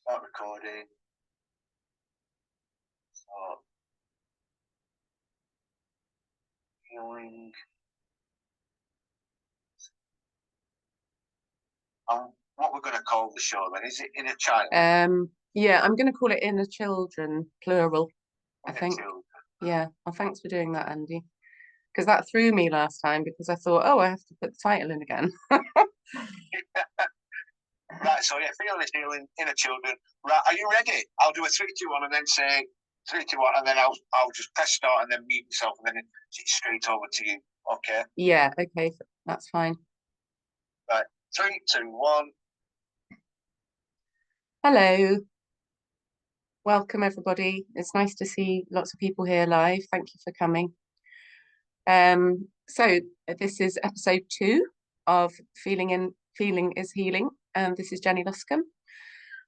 Start recording. So, healing. What we're going to call the show then? Is it Inner Child? Yeah, I'm going to call it Inner Children, plural, I think. Children. Yeah, well, thanks for doing that, Andy. Because that threw me last time because I thought, oh, I have to put the title in again. Right, so yeah, feeling healing, Inner Children. Right, are you ready? I'll do a 3, 2, 1 and then say 3, 2, 1 and then I'll just press start and then mute myself and then it's straight over to you. Okay? Yeah, okay, that's fine. Right, 3, 2, 1. Hello. Welcome, everybody. It's nice to see lots of people here live. Thank you for coming. So this is episode 2 of Feeling is Healing. This is Jenny Luscombe.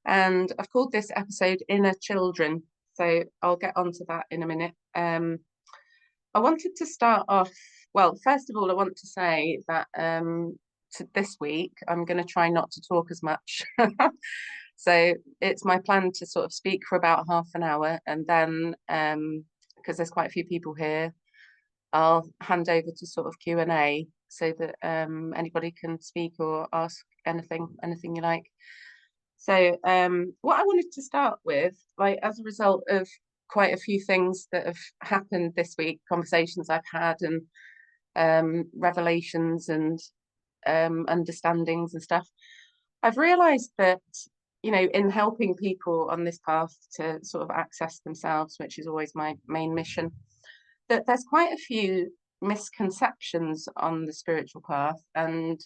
And I've called this episode Inner Children. So I'll get onto that in a minute. I wanted to start off, well, first of all, I want to say that this week, I'm going to try not to talk as much. So it's my plan to sort of speak for about half an hour and then, because there's quite a few people here, I'll hand over to sort of Q&A so that anybody can speak or ask anything you like. So what I wanted to start with, like as a result of quite a few things that have happened this week, conversations I've had and revelations and understandings and stuff, I've realized that, you know, in helping people on this path to sort of access themselves, which is always my main mission, that there's quite a few misconceptions on the spiritual path and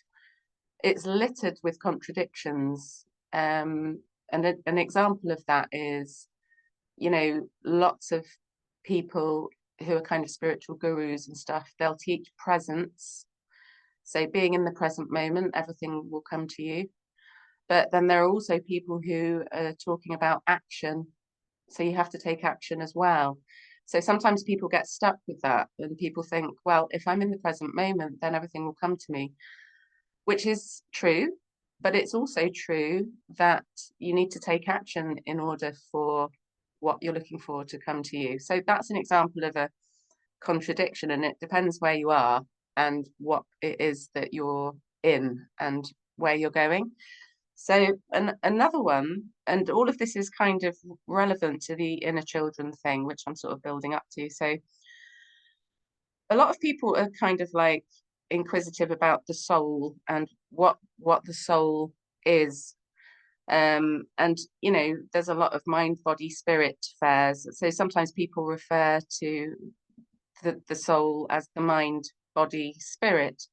it's littered with contradictions. And an example of that is, you know, lots of people who are kind of spiritual gurus and stuff, they'll teach presence. So being in the present moment, everything will come to you. But then there are also people who are talking about action. So you have to take action as well. So sometimes people get stuck with that and people think, well, if I'm in the present moment, then everything will come to me, which is true. But it's also true that you need to take action in order for what you're looking for to come to you. So that's an example of a contradiction, and it depends where you are and what it is that you're in and where you're going. So another one, and all of this is kind of relevant to the inner children thing, which I'm sort of building up to. So a lot of people are kind of like inquisitive about the soul and what the soul is. And you know, there's a lot of mind, body, spirit fairs. So sometimes people refer to the soul as the mind, body, spirit.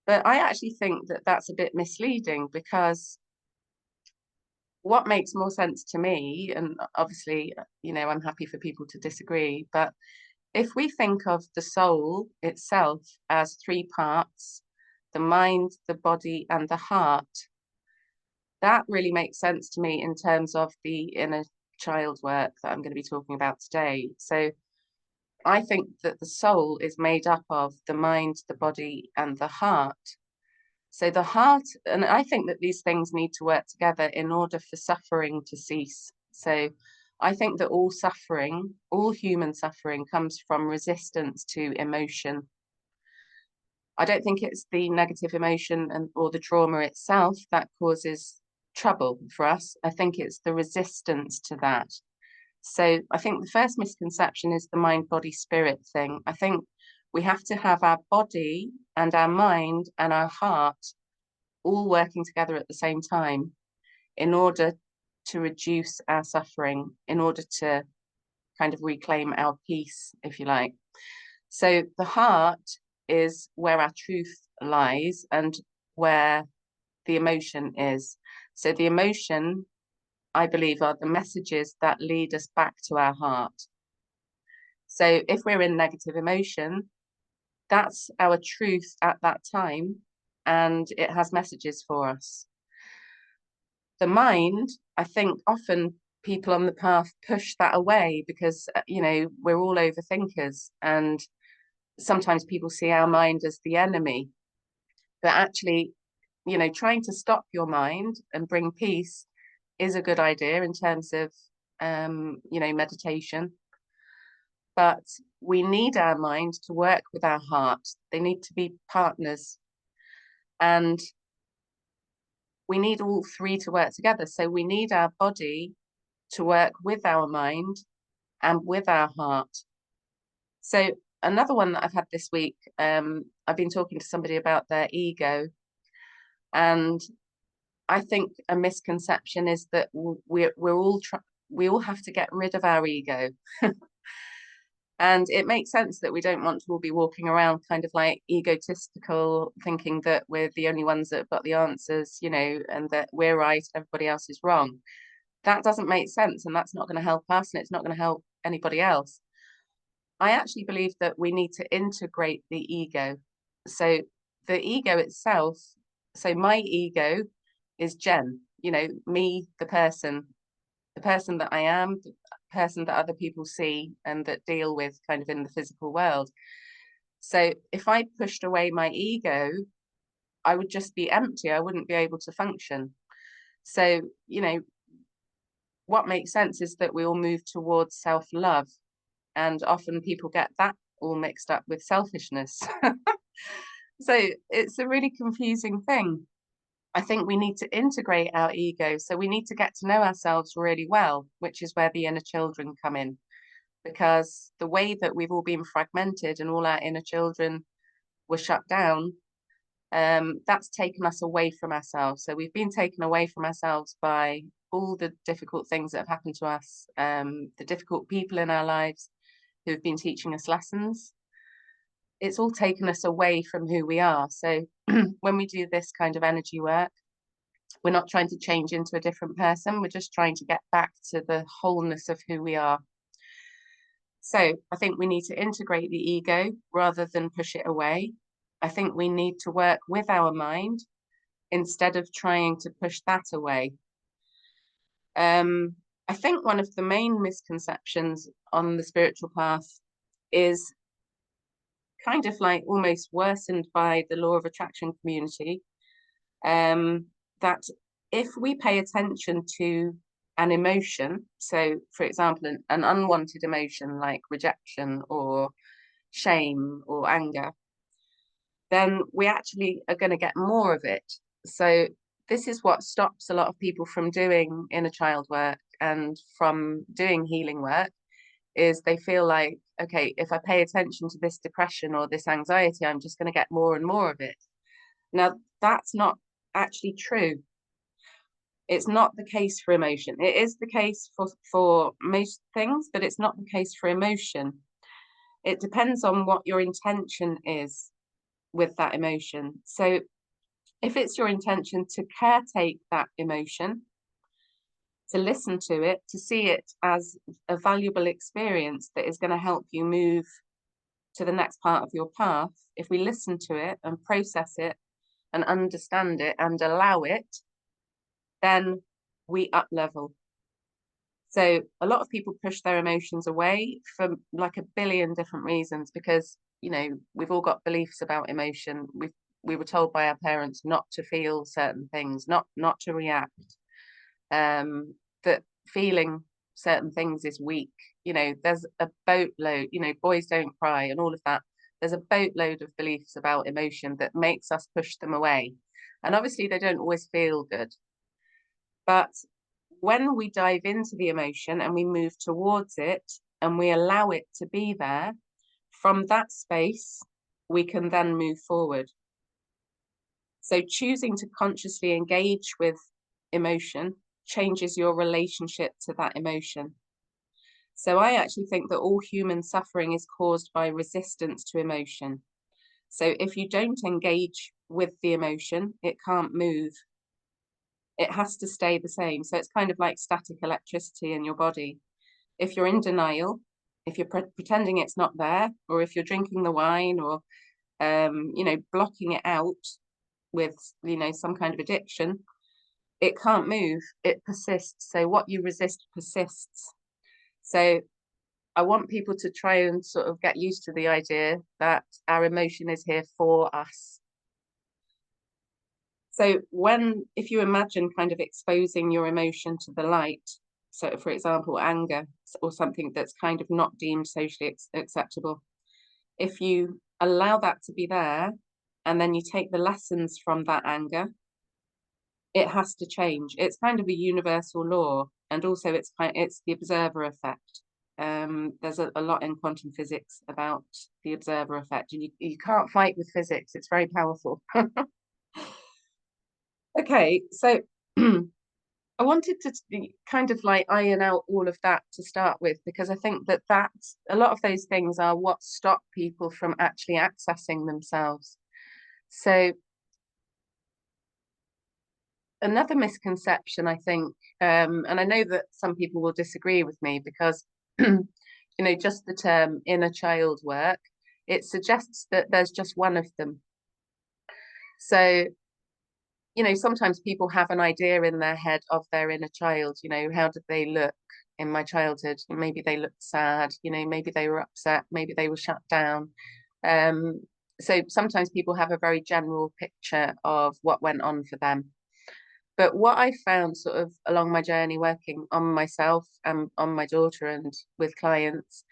But I actually think that that's a bit misleading because what makes more sense to me, and obviously, you know, I'm happy for people to disagree, but if we think of the soul itself as 3 parts, the mind, the body, and the heart, that really makes sense to me in terms of the inner child work that I'm going to be talking about today. So I think that the soul is made up of the mind, the body, and the heart. So the heart, and I think that these things need to work together in order for suffering to cease. So I think that all suffering, all human suffering, comes from resistance to emotion. I don't think it's the negative emotion or the trauma itself that causes trouble for us. I think it's the resistance to that. So I think the first misconception is the mind, body, spirit thing. I think we have to have our body and our mind and our heart all working together at the same time in order to reduce our suffering, in order to kind of reclaim our peace, if you like. So the heart is where our truth lies and where the emotion is. So the emotion, I believe, are the messages that lead us back to our heart. So if we're in negative emotion, that's our truth at that time, and it has messages for us. The mind, I think often people on the path push that away because, you know, we're all overthinkers, and sometimes people see our mind as the enemy. But actually, you know, trying to stop your mind and bring peace is a good idea in terms of, you know, meditation. But we need our mind to work with our heart. They need to be partners. And we need all three to work together. So we need our body to work with our mind and with our heart. So another one that I've had this week, I've been talking to somebody about their ego. And I think a misconception is that we all have to get rid of our ego. And it makes sense that we don't want to all be walking around kind of like egotistical, thinking that we're the only ones that have got the answers, you know, and that we're right, everybody else is wrong. That doesn't make sense, and that's not going to help us, and it's not going to help anybody else. I actually believe that we need to integrate the ego. So the ego itself, so my ego is Jen, you know, me, the person that I am, the person that other people see and that deal with kind of in the physical world. So if I pushed away my ego, I would just be empty. I wouldn't be able to function. So, you know, what makes sense is that we all move towards self-love. And often people get that all mixed up with selfishness. So it's a really confusing thing. I think we need to integrate our ego. So we need to get to know ourselves really well, which is where the inner children come in. Because the way that we've all been fragmented and all our inner children were shut down, that's taken us away from ourselves. So we've been taken away from ourselves by all the difficult things that have happened to us, the difficult people in our lives who've been teaching us lessons. It's all taken us away from who we are. So when we do this kind of energy work, we're not trying to change into a different person. We're just trying to get back to the wholeness of who we are. So I think we need to integrate the ego rather than push it away. I think we need to work with our mind instead of trying to push that away. I think one of the main misconceptions on the spiritual path is kind of like almost worsened by the law of attraction community, that if we pay attention to an emotion, so for example, an unwanted emotion like rejection or shame or anger, then we actually are going to get more of it. So this is what stops a lot of people from doing inner child work and from doing healing work, is they feel like, okay, if I pay attention to this depression or this anxiety, I'm just going to get more and more of it. Now, that's not actually true. It's not the case for emotion. It is the case for most things, but it's not the case for emotion. It depends on what your intention is with that emotion. So if it's your intention to caretake that emotion, to listen to it, to see it as a valuable experience that is going to help you move to the next part of your path, if we listen to it and process it and understand it and allow it, then we up level. So a lot of people push their emotions away for like a billion different reasons, because, you know, we've all got beliefs about emotion. We were told by our parents not to feel certain things, not to react, that feeling certain things is weak. You know, there's a boatload, you know, boys don't cry and all of that. There's a boatload of beliefs about emotion that makes us push them away. And obviously they don't always feel good. But when we dive into the emotion and we move towards it and we allow it to be there, from that space, we can then move forward. So choosing to consciously engage with emotion changes your relationship to that emotion. So I actually think that all human suffering is caused by resistance to emotion. So if you don't engage with the emotion, it can't move. It has to stay the same. So it's kind of like static electricity in your body. If you're in denial, if you're pretending it's not there, or if you're drinking the wine or, you know, blocking it out with, you know, some kind of addiction, it can't move, it persists. So what you resist persists. So I want people to try and sort of get used to the idea that our emotion is here for us. So if you imagine kind of exposing your emotion to the light, so for example, anger or something that's kind of not deemed socially acceptable, if you allow that to be there and then you take the lessons from that anger, it has to change. It's kind of a universal law, and also it's the observer effect. There's a lot in quantum physics about the observer effect, and you can't fight with physics. It's very powerful. Okay, so I wanted to kind of like iron out all of that to start with, because I think that a lot of those things are what stop people from actually accessing themselves. So another misconception, I think, and I know that some people will disagree with me, because just the term inner child work, it suggests that there's just one of them. So sometimes people have an idea in their head of their inner child. How did they look in my childhood? Maybe they looked sad, maybe they were upset, maybe they were shut down. So sometimes people have a very general picture of what went on for them. But what I found sort of along my journey working on myself and on my daughter and with clients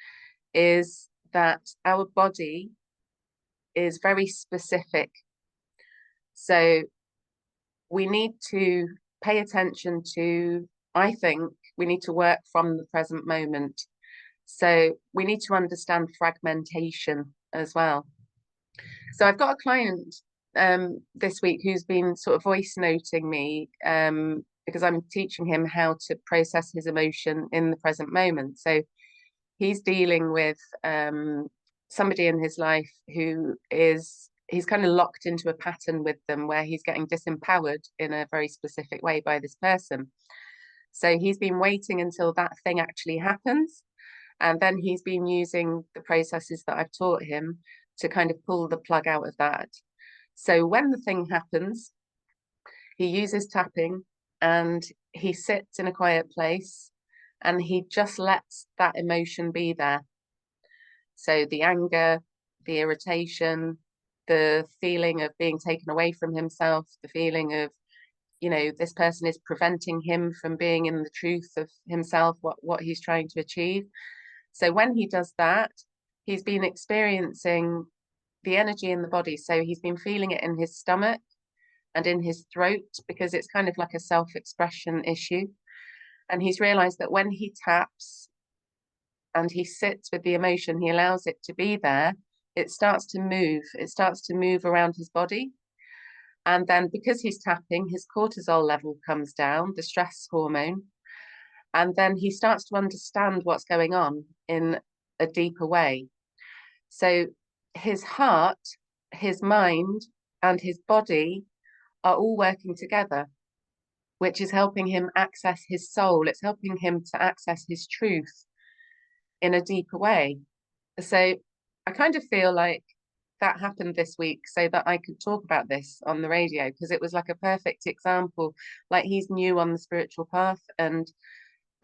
is that our body is very specific. So we need to pay attention to, I think we need to work from the present moment. So we need to understand fragmentation as well. So I've got a client this week who's been sort of voice noting me because I'm teaching him how to process his emotion in the present moment. So he's dealing with somebody in his life he's kind of locked into a pattern with them where he's getting disempowered in a very specific way by this person. So he's been waiting until that thing actually happens. And then he's been using the processes that I've taught him to kind of pull the plug out of that. So when the thing happens, he uses tapping and he sits in a quiet place and he just lets that emotion be there. So the anger, the irritation, the feeling of being taken away from himself, the feeling of, this person is preventing him from being in the truth of himself, what he's trying to achieve. So when he does that, he's been experiencing the energy in the body. So he's been feeling it in his stomach and in his throat, because it's kind of like a self-expression issue. And he's realized that when he taps and he sits with the emotion, he allows it to be there, it starts to move around his body. And then because he's tapping, his cortisol level comes down, the stress hormone. And then he starts to understand what's going on in a deeper way. So his heart, his mind, and his body are all working together, which is helping him access his soul. It's helping him to access his truth in a deeper way. So I kind of feel like that happened this week so that I could talk about this on the radio, because it was like a perfect example. Like, he's new on the spiritual path, and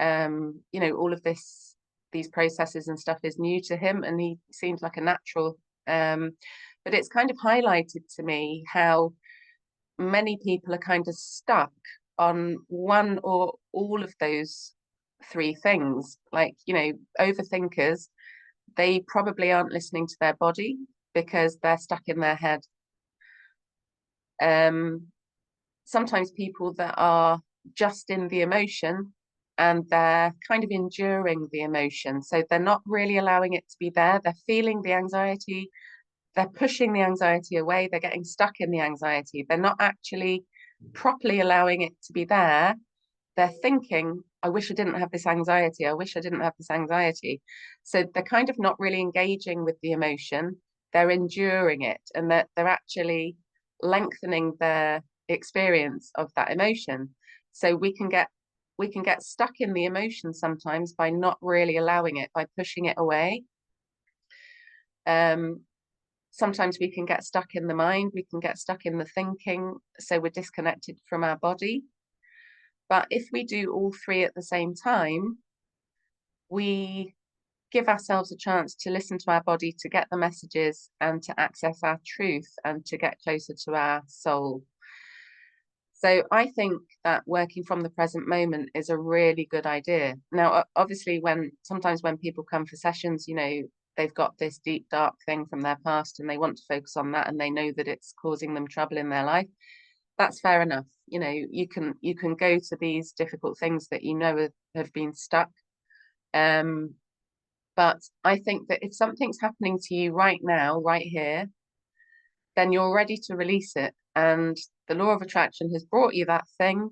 all of these processes and stuff is new to him, and he seems like a natural. But it's kind of highlighted to me how many people are kind of stuck on one or all of those three things. Like, overthinkers, they probably aren't listening to their body because they're stuck in their head. Sometimes people that are just in the emotion and they're kind of enduring the emotion. So they're not really allowing it to be there. They're feeling the anxiety. They're pushing the anxiety away. They're getting stuck in the anxiety. They're not actually properly allowing it to be there. They're thinking, I wish I didn't have this anxiety. I wish I didn't have this anxiety. So they're kind of not really engaging with the emotion. They're enduring it, and they're actually lengthening their experience of that emotion. So we can get stuck in the emotion sometimes by not really allowing it, by pushing it away. Sometimes we can get stuck in the mind, we can get stuck in the thinking, so we're disconnected from our body. But if we do all three at the same time, we give ourselves a chance to listen to our body, to get the messages and to access our truth and to get closer to our soul. So I think that working from the present moment is a really good idea. Now, obviously, sometimes when people come for sessions, they've got this deep, dark thing from their past and they want to focus on that and they know that it's causing them trouble in their life. That's fair enough. You can go to these difficult things that have been stuck. But I think that if something's happening to you right now, right here, then you're ready to release it. And the law of attraction has brought you that thing,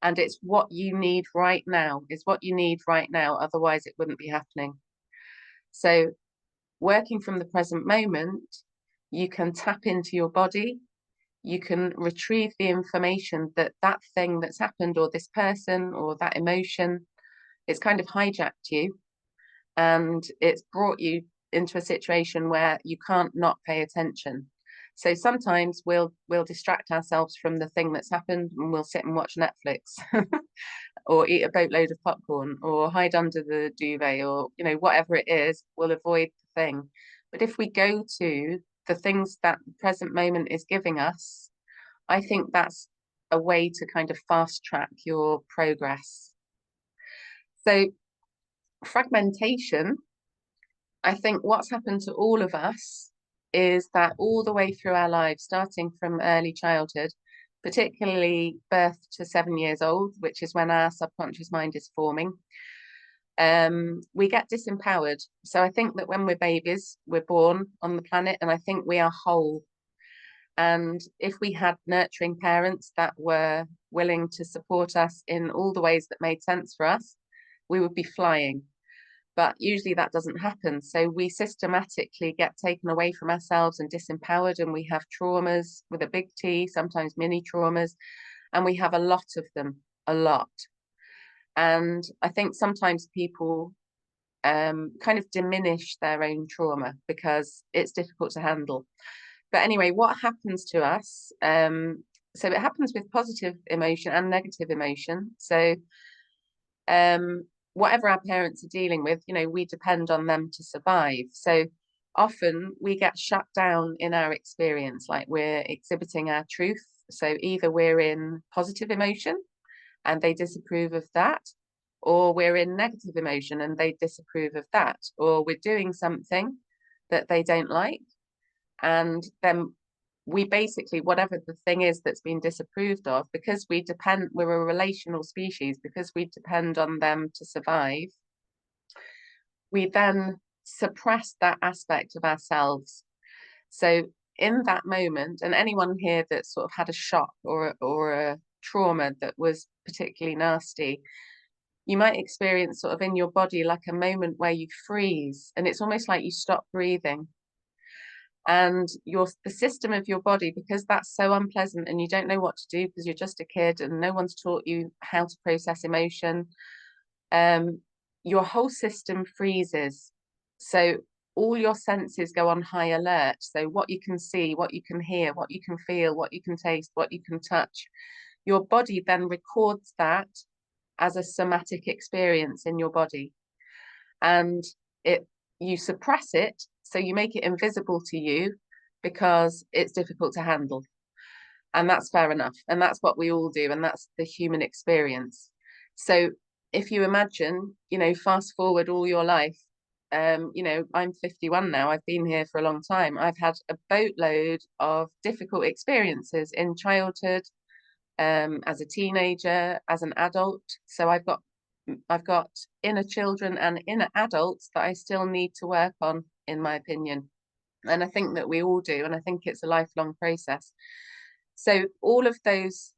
and it's what you need right now. It's what you need right now. Otherwise, it wouldn't be happening. So working from the present moment, you can tap into your body. You can retrieve the information that thing that's happened, or this person, or that emotion, it's kind of hijacked you, and it's brought you into a situation where you can't not pay attention. So sometimes we'll distract ourselves from the thing that's happened and we'll sit and watch Netflix or eat a boatload of popcorn or hide under the duvet, or whatever it is, we'll avoid the thing. But if we go to the things that the present moment is giving us, I think that's a way to kind of fast track your progress. So fragmentation, I think what's happened to all of us is that all the way through our lives, starting from early childhood, particularly birth to 7 years old, which is when our subconscious mind is forming, we get disempowered. So I think that when we're babies, we're born on the planet, and I think we are whole. And if we had nurturing parents that were willing to support us in all the ways that made sense for us, we would be flying. But usually that doesn't happen. So we systematically get taken away from ourselves and disempowered, and we have traumas with a big T, sometimes mini traumas, and we have a lot of them, a lot. And I think sometimes people kind of diminish their own trauma because it's difficult to handle. But anyway, what happens to us? So it happens with positive emotion and negative emotion. So whatever our parents are dealing with, we depend on them to survive. So often we get shut down in our experience, like we're exhibiting our truth. So either we're in positive emotion and they disapprove of that, or we're in negative emotion and they disapprove of that, or we're doing something that they don't like. And then we basically, whatever the thing is that's been disapproved of, because we're a relational species, because we depend on them to survive, we then suppress that aspect of ourselves. So in that moment, and anyone here that sort of had a shock or a trauma that was particularly nasty, you might experience sort of in your body like a moment where you freeze, and it's almost like you stop breathing. And the system of your body, because that's so unpleasant and you don't know what to do because you're just a kid and no one's taught you how to process emotion, your whole system freezes. So all your senses go on high alert. So what you can see, what you can hear, what you can feel, what you can taste, what you can touch, your body then records that as a somatic experience in your body. And you suppress it, so you make it invisible to you because it's difficult to handle. And that's fair enough. And that's what we all do. And that's the human experience. So if you imagine, fast forward all your life, I'm 51 now. I've been here for a long time. I've had a boatload of difficult experiences in childhood, as a teenager, as an adult. So I've got inner children and inner adults that I still need to work on, in my opinion. And I think that we all do. And I think it's a lifelong process. So all of those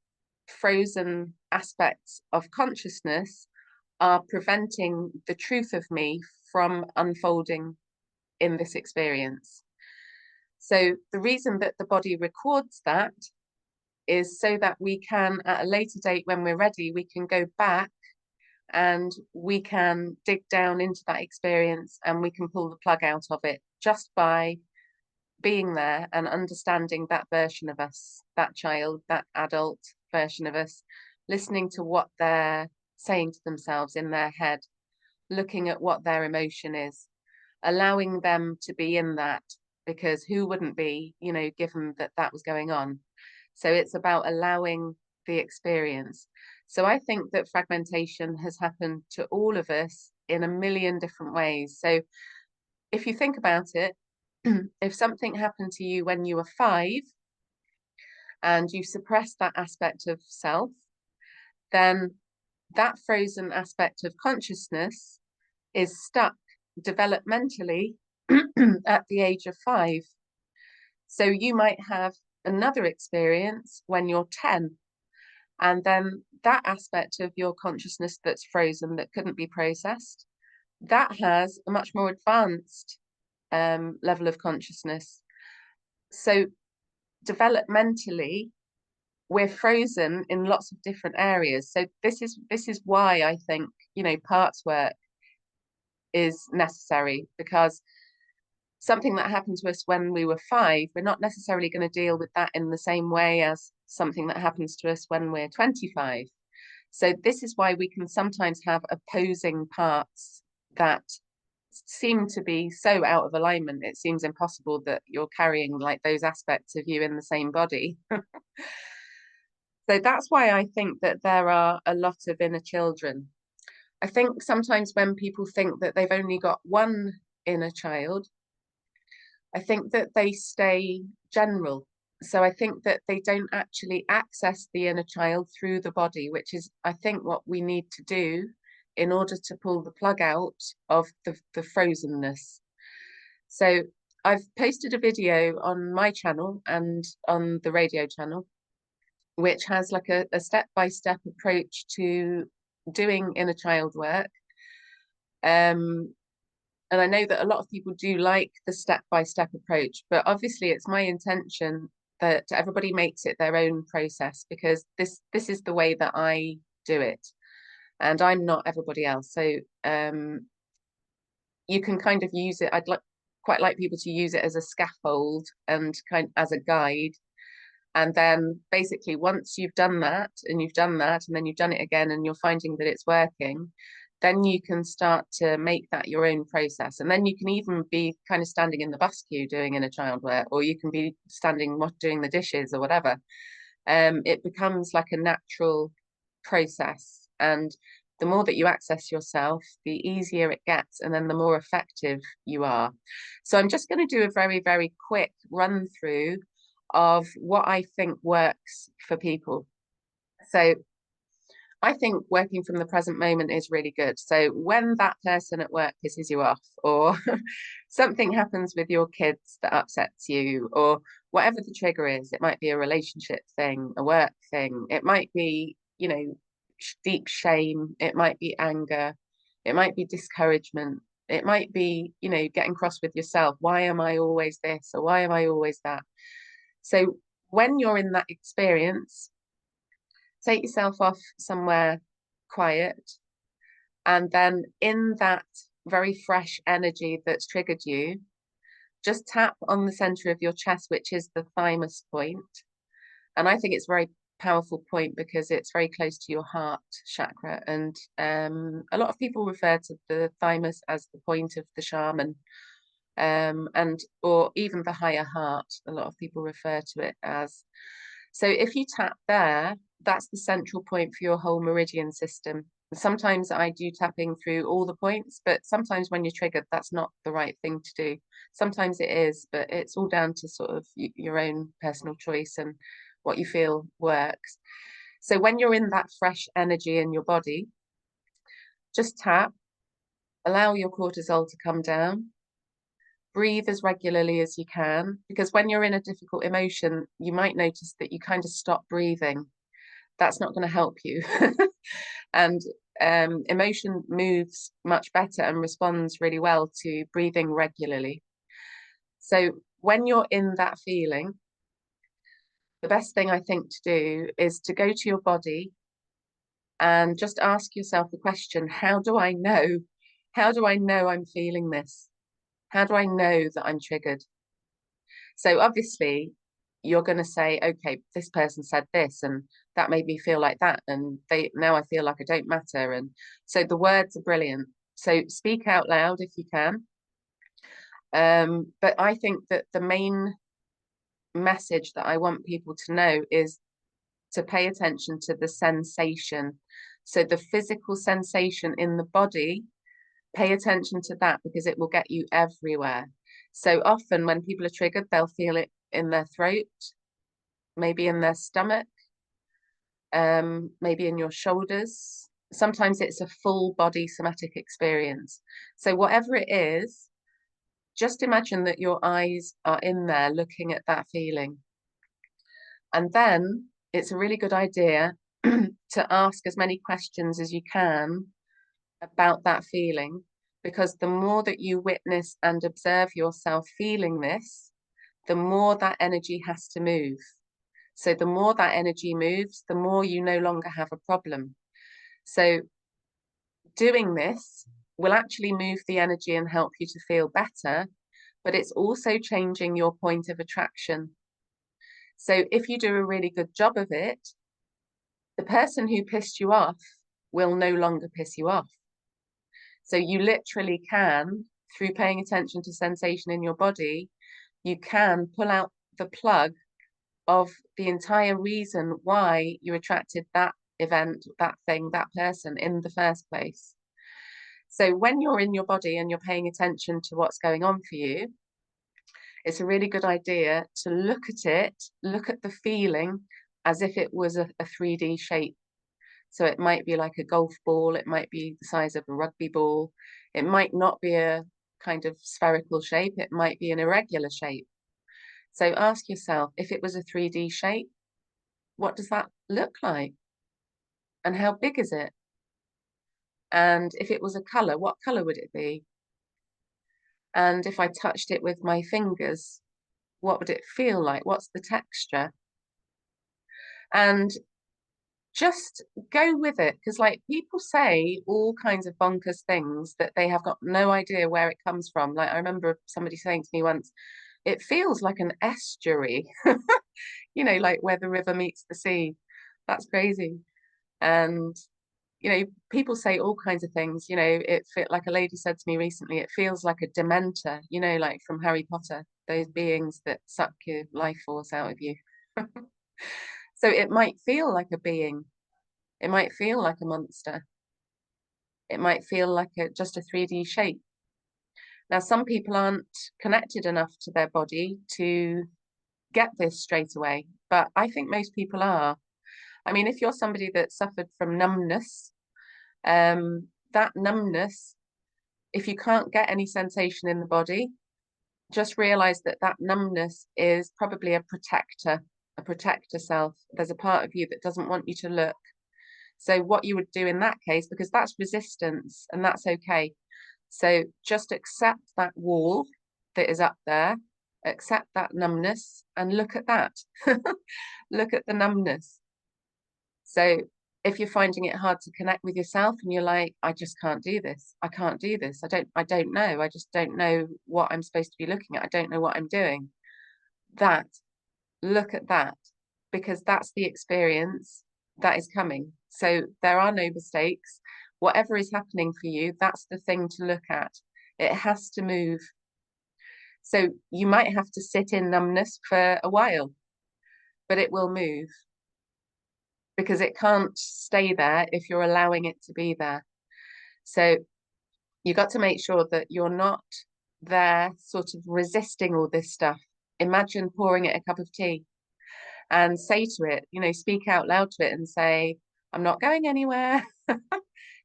frozen aspects of consciousness are preventing the truth of me from unfolding in this experience. So the reason that the body records that is so that we can, at a later date when we're ready, we can go back and we can dig down into that experience and we can pull the plug out of it just by being there and understanding that version of us, that child, that adult version of us, listening to what they're saying to themselves in their head, looking at what their emotion is, allowing them to be in that, because who wouldn't be, given that was going on. So it's about allowing the experience. So I think that fragmentation has happened to all of us in a million different ways. So if you think about it, if something happened to you when you were 5 and you suppressed that aspect of self, then that frozen aspect of consciousness is stuck developmentally at the age of 5. So you might have another experience when you're 10, and then that aspect of your consciousness that's frozen, that couldn't be processed, that has a much more advanced level of consciousness. So developmentally, we're frozen in lots of different areas. So this is why I think, you know, parts work is necessary, because something that happened to us when we were 5, we're not necessarily going to deal with that in the same way as something that happens to us when we're 25. So this is why we can sometimes have opposing parts that seem to be so out of alignment. It seems impossible that you're carrying like those aspects of you in the same body. So that's why I think that there are a lot of inner children. I think sometimes when people think that they've only got one inner child, I think that they stay general. So I think that they don't actually access the inner child through the body, which is, I think, what we need to do in order to pull the plug out of the frozenness. So I've posted a video on my channel and on the radio channel, which has like a step-by-step approach to doing inner child work. And I know that a lot of people do like the step-by-step approach, but obviously it's my intention that everybody makes it their own process, because this is the way that I do it, and I'm not everybody else. So you can kind of use it. Quite like people to use it as a scaffold and kind of as a guide. And then basically once you've done that and you've done that and then you've done it again and you're finding that it's working, then you can start to make that your own process. And then you can even be kind of standing in the bus queue doing inner child work, or you can be standing doing the dishes or whatever. It becomes like a natural process. And the more that you access yourself, the easier it gets, and then the more effective you are. So I'm just going to do a very, very quick run through of what I think works for people. So I think working from the present moment is really good. So when that person at work pisses you off, or something happens with your kids that upsets you, or whatever the trigger is, it might be a relationship thing, a work thing, it might be, you know, deep shame, it might be anger, it might be discouragement, it might be, you know, getting cross with yourself. Why am I always this, or why am I always that? So when you're in that experience, take yourself off somewhere quiet, and then in that very fresh energy that's triggered you, just tap on the center of your chest, which is the thymus point. And I think it's a very powerful point because it's very close to your heart chakra. And a lot of people refer to the thymus as the point of the shaman, and or even the higher heart. A lot of people refer to it as. So if you tap there, that's the central point for your whole meridian system. Sometimes I do tapping through all the points, but sometimes when you're triggered, that's not the right thing to do. Sometimes it is, but it's all down to sort of your own personal choice and what you feel works. So when you're in that fresh energy in your body, just tap, allow your cortisol to come down, breathe as regularly as you can, because when you're in a difficult emotion, you might notice that you kind of stop breathing. That's not going to help you. And emotion moves much better and responds really well to breathing regularly. So when you're in that feeling, the best thing I think to do is to go to your body and just ask yourself the question, how do I know? How do I know I'm feeling this? How do I know that I'm triggered? So obviously you're going to say, okay, this person said this and that made me feel like that, and now I feel like I don't matter. And so the words are brilliant. So speak out loud if you can. But I think that the main message that I want people to know is to pay attention to the sensation. So the physical sensation in the body, pay attention to that, because it will get you everywhere. So often when people are triggered, they'll feel it in their throat, maybe in their stomach, maybe in your shoulders. Sometimes it's a full body somatic experience. So whatever it is, just imagine that your eyes are in there looking at that feeling. And then it's a really good idea to ask as many questions as you can about that feeling, because the more that you witness and observe yourself feeling this, the more that energy has to move. So the more that energy moves, the more you no longer have a problem. So doing this will actually move the energy and help you to feel better, but it's also changing your point of attraction. So if you do a really good job of it, the person who pissed you off will no longer piss you off. So you literally can, through paying attention to sensation in your body, you can pull out the plug of the entire reason why you attracted that event, that thing, that person in the first place. So when you're in your body and you're paying attention to what's going on for you, it's a really good idea to look at it, look at the feeling as if it was a 3D shape. So it might be like a golf ball, it might be the size of a rugby ball, it might not be a kind of spherical shape, it might be an irregular shape. So ask yourself, if it was a 3D shape, what does that look like? And how big is it? And if it was a color, what color would it be? And if I touched it with my fingers, what would it feel like? What's the texture? And just go with it, because like people say all kinds of bonkers things that they have got no idea where it comes from. Like I remember somebody saying to me once, it feels like an estuary, you know, like where the river meets the sea. That's crazy. And you know, people say all kinds of things. You know, like a lady said to me recently, it feels like a dementor, you know, like from Harry Potter, those beings that suck your life force out of you. So it might feel like a being, it might feel like a monster, it might feel like just a 3D shape. Now, some people aren't connected enough to their body to get this straight away, but I think most people are. I mean, if you're somebody that suffered from numbness, that numbness, if you can't get any sensation in the body, just realize that that numbness is probably a protector self. There's a part of you that doesn't want you to look. So what you would do in that case, because that's resistance and that's okay. So just accept that wall that is up there, accept that numbness and look at that. Look at the numbness. So if you're finding it hard to connect with yourself and you're like, I just can't do this. I can't do this. I don't know. I just don't know what I'm supposed to be looking at. I don't know what I'm doing. Look at that, because that's the experience that is coming. So there are no mistakes. Whatever is happening for you, that's the thing to look at. It has to move. So you might have to sit in numbness for a while, but it will move, because it can't stay there if you're allowing it to be there. So you got to make sure that you're not there sort of resisting all this stuff. Imagine pouring it a cup of tea and say to it, you know, speak out loud to it and say, I'm not going anywhere.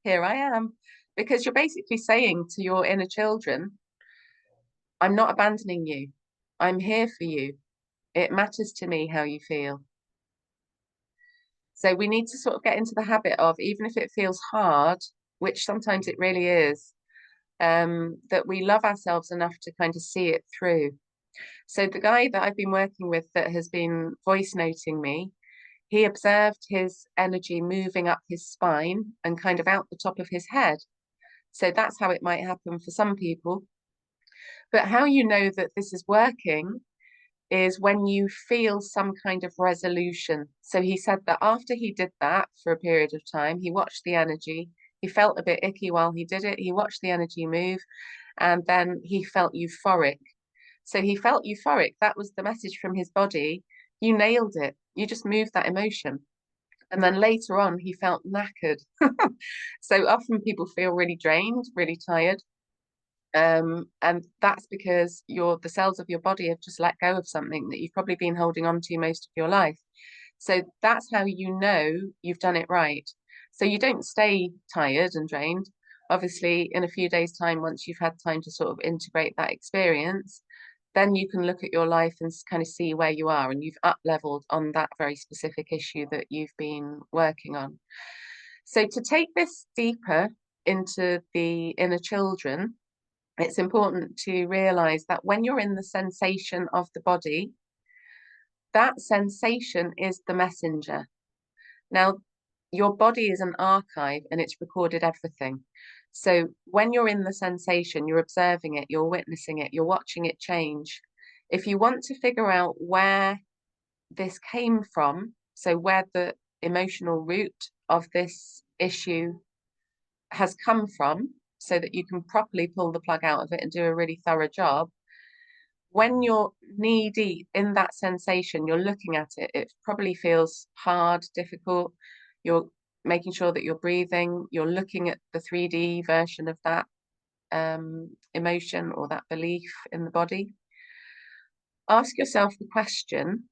Here I am. Because you're basically saying to your inner children, I'm not abandoning you. I'm here for you. It matters to me how you feel. So we need to sort of get into the habit of, even if it feels hard, which sometimes it really is, that we love ourselves enough to kind of see it through. So the guy that I've been working with that has been voice noting me, he observed his energy moving up his spine and kind of out the top of his head. So that's how it might happen for some people. But how you know that this is working is when you feel some kind of resolution. So he said that after he did that for a period of time, he watched the energy. He felt a bit icky while he did it. He watched the energy move, and then he felt euphoric. So he felt euphoric. That was the message from his body. You nailed it. You just moved that emotion. And then later on, he felt knackered. So often people feel really drained, really tired. And that's because the cells of your body have just let go of something that you've probably been holding on to most of your life. So that's how you know you've done it right. So you don't stay tired and drained. Obviously, in a few days' time, once you've had time to sort of integrate that experience, then you can look at your life and kind of see where you are, and you've up-leveled on that very specific issue that you've been working on. So to take this deeper into the inner children, it's important to realize that when you're in the sensation of the body, that sensation is the messenger. Now, your body is an archive and it's recorded everything. So when you're in the sensation, you're observing it, you're witnessing it, you're watching it change. If you want to figure out where this came from, so where the emotional root of this issue has come from, so that you can properly pull the plug out of it and do a really thorough job, when you're knee deep in that sensation, you're looking at it, it probably feels hard, difficult. You're making sure that you're breathing, you're looking at the 3D version of that emotion or that belief in the body. Ask yourself the question,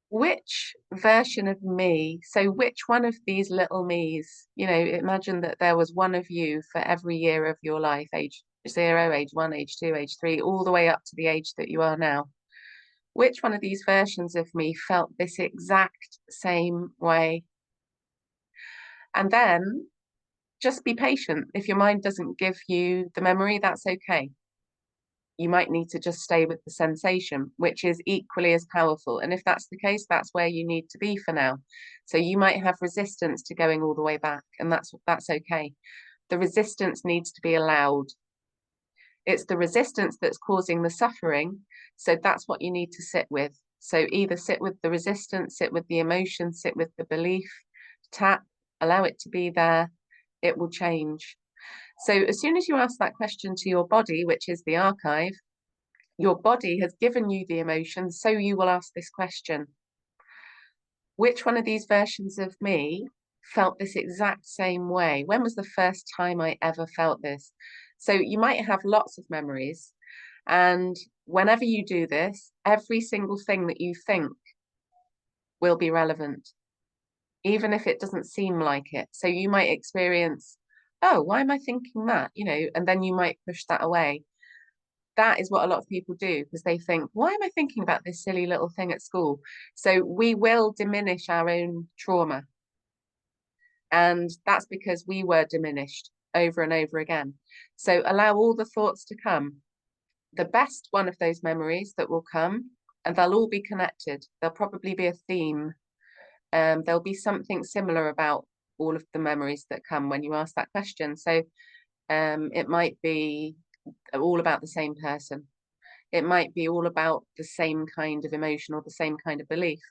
which version of me, so which one of these little me's, imagine that there was one of you for every year of your life, age 0, age 1, age 2, age 3, all the way up to the age that you are now. Which one of these versions of me felt this exact same way? And then just be patient. If your mind doesn't give you the memory, that's okay. You might need to just stay with the sensation, which is equally as powerful. And if that's the case, that's where you need to be for now. So you might have resistance to going all the way back, and that's okay. The resistance needs to be allowed. It's the resistance that's causing the suffering. So that's what you need to sit with. So either sit with the resistance, sit with the emotion, sit with the belief, tap, allow it to be there. It will change. So as soon as you ask that question to your body, which is the archive, your body has given you the emotion, so you will ask this question. Which one of these versions of me felt this exact same way? When was the first time I ever felt this? So you might have lots of memories, and whenever you do this, every single thing that you think will be relevant, even if it doesn't seem like it. So you might experience, oh, why am I thinking that? And then you might push that away. That is what a lot of people do, because they think, why am I thinking about this silly little thing at school? So we will diminish our own trauma. And that's because we were diminished over and over again. So allow all the thoughts to come. The best one of those memories that will come, and they'll all be connected. There'll probably be a theme. There'll be something similar about all of the memories that come when you ask that question. So it might be all about the same person. It might be all about the same kind of emotion or the same kind of belief.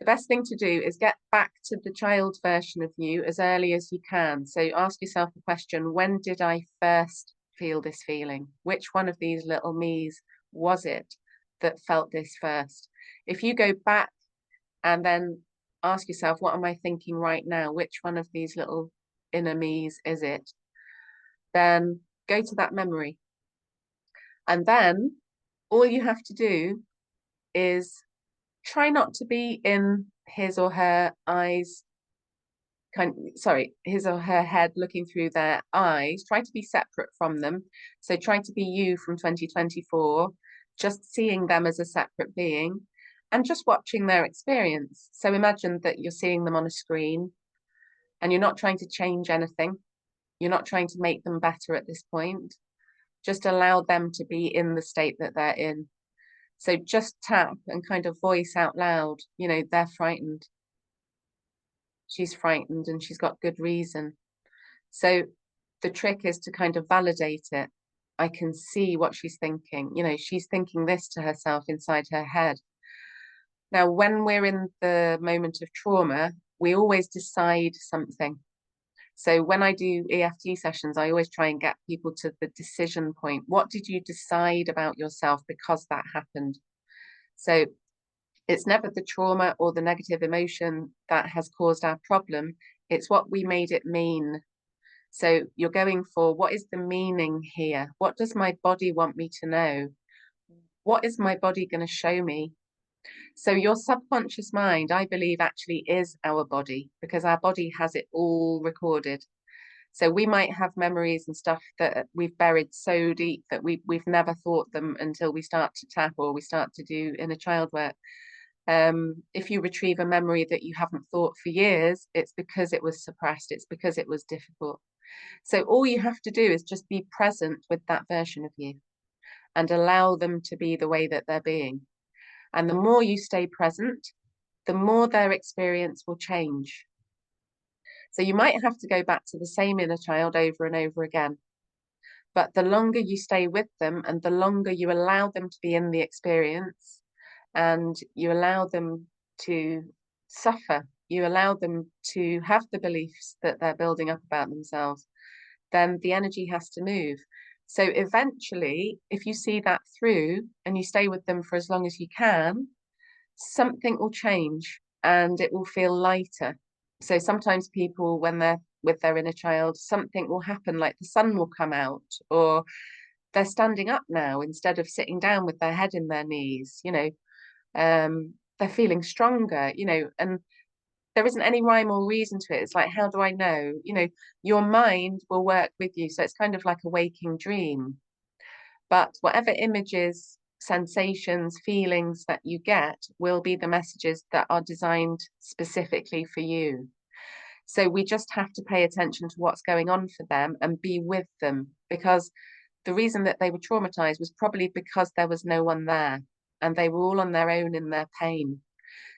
The best thing to do is get back to the child version of you as early as you can. So ask yourself the question, when did I first feel this feeling? Which one of these little me's was it that felt this first? If you go back and then ask yourself, what am I thinking right now? Which one of these little inner me's is it? Then go to that memory. And then all you have to do is try not to be in his or her eyes, his or her head looking through their eyes. Try to be separate from them. So try to be you from 2024, just seeing them as a separate being and just watching their experience. So imagine that you're seeing them on a screen and you're not trying to change anything. You're not trying to make them better at this point. Just allow them to be in the state that they're in. So just tap and kind of voice out loud, they're frightened. She's frightened and she's got good reason. So the trick is to kind of validate it. I can see what she's thinking. She's thinking this to herself inside her head. Now, when we're in the moment of trauma, we always decide something. So when I do EFT sessions, I always try and get people to the decision point. What did you decide about yourself because that happened? So It's never the trauma or the negative emotion that has caused our problem. It's what we made it mean. So you're going for, what is the meaning here? What does my body want me to know? What is my body going to show me? So your subconscious mind, I believe, actually is our body, because our body has it all recorded. So we might have memories and stuff that we've buried so deep that we've never thought them until we start to tap or we start to do inner child work. If you retrieve a memory that you haven't thought for years, it's because it was suppressed. It's because it was difficult. So all you have to do is just be present with that version of you and allow them to be the way that they're being. And the more you stay present, the more their experience will change. So you might have to go back to the same inner child over and over again. But the longer you stay with them and the longer you allow them to be in the experience and you allow them to suffer, you allow them to have the beliefs that they're building up about themselves, then the energy has to move. So eventually, if you see that through and you stay with them for as long as you can, something will change and it will feel lighter. So sometimes people, when they're with their inner child, something will happen, like the sun will come out, or they're standing up now instead of sitting down with their head in their knees, they're feeling stronger, and there isn't any rhyme or reason to it. It's like, how do I know? Your mind will work with you. So it's kind of like a waking dream. But whatever images, sensations, feelings that you get will be the messages that are designed specifically for you. So we just have to pay attention to what's going on for them and be with them, because the reason that they were traumatized was probably because there was no one there and they were all on their own in their pain.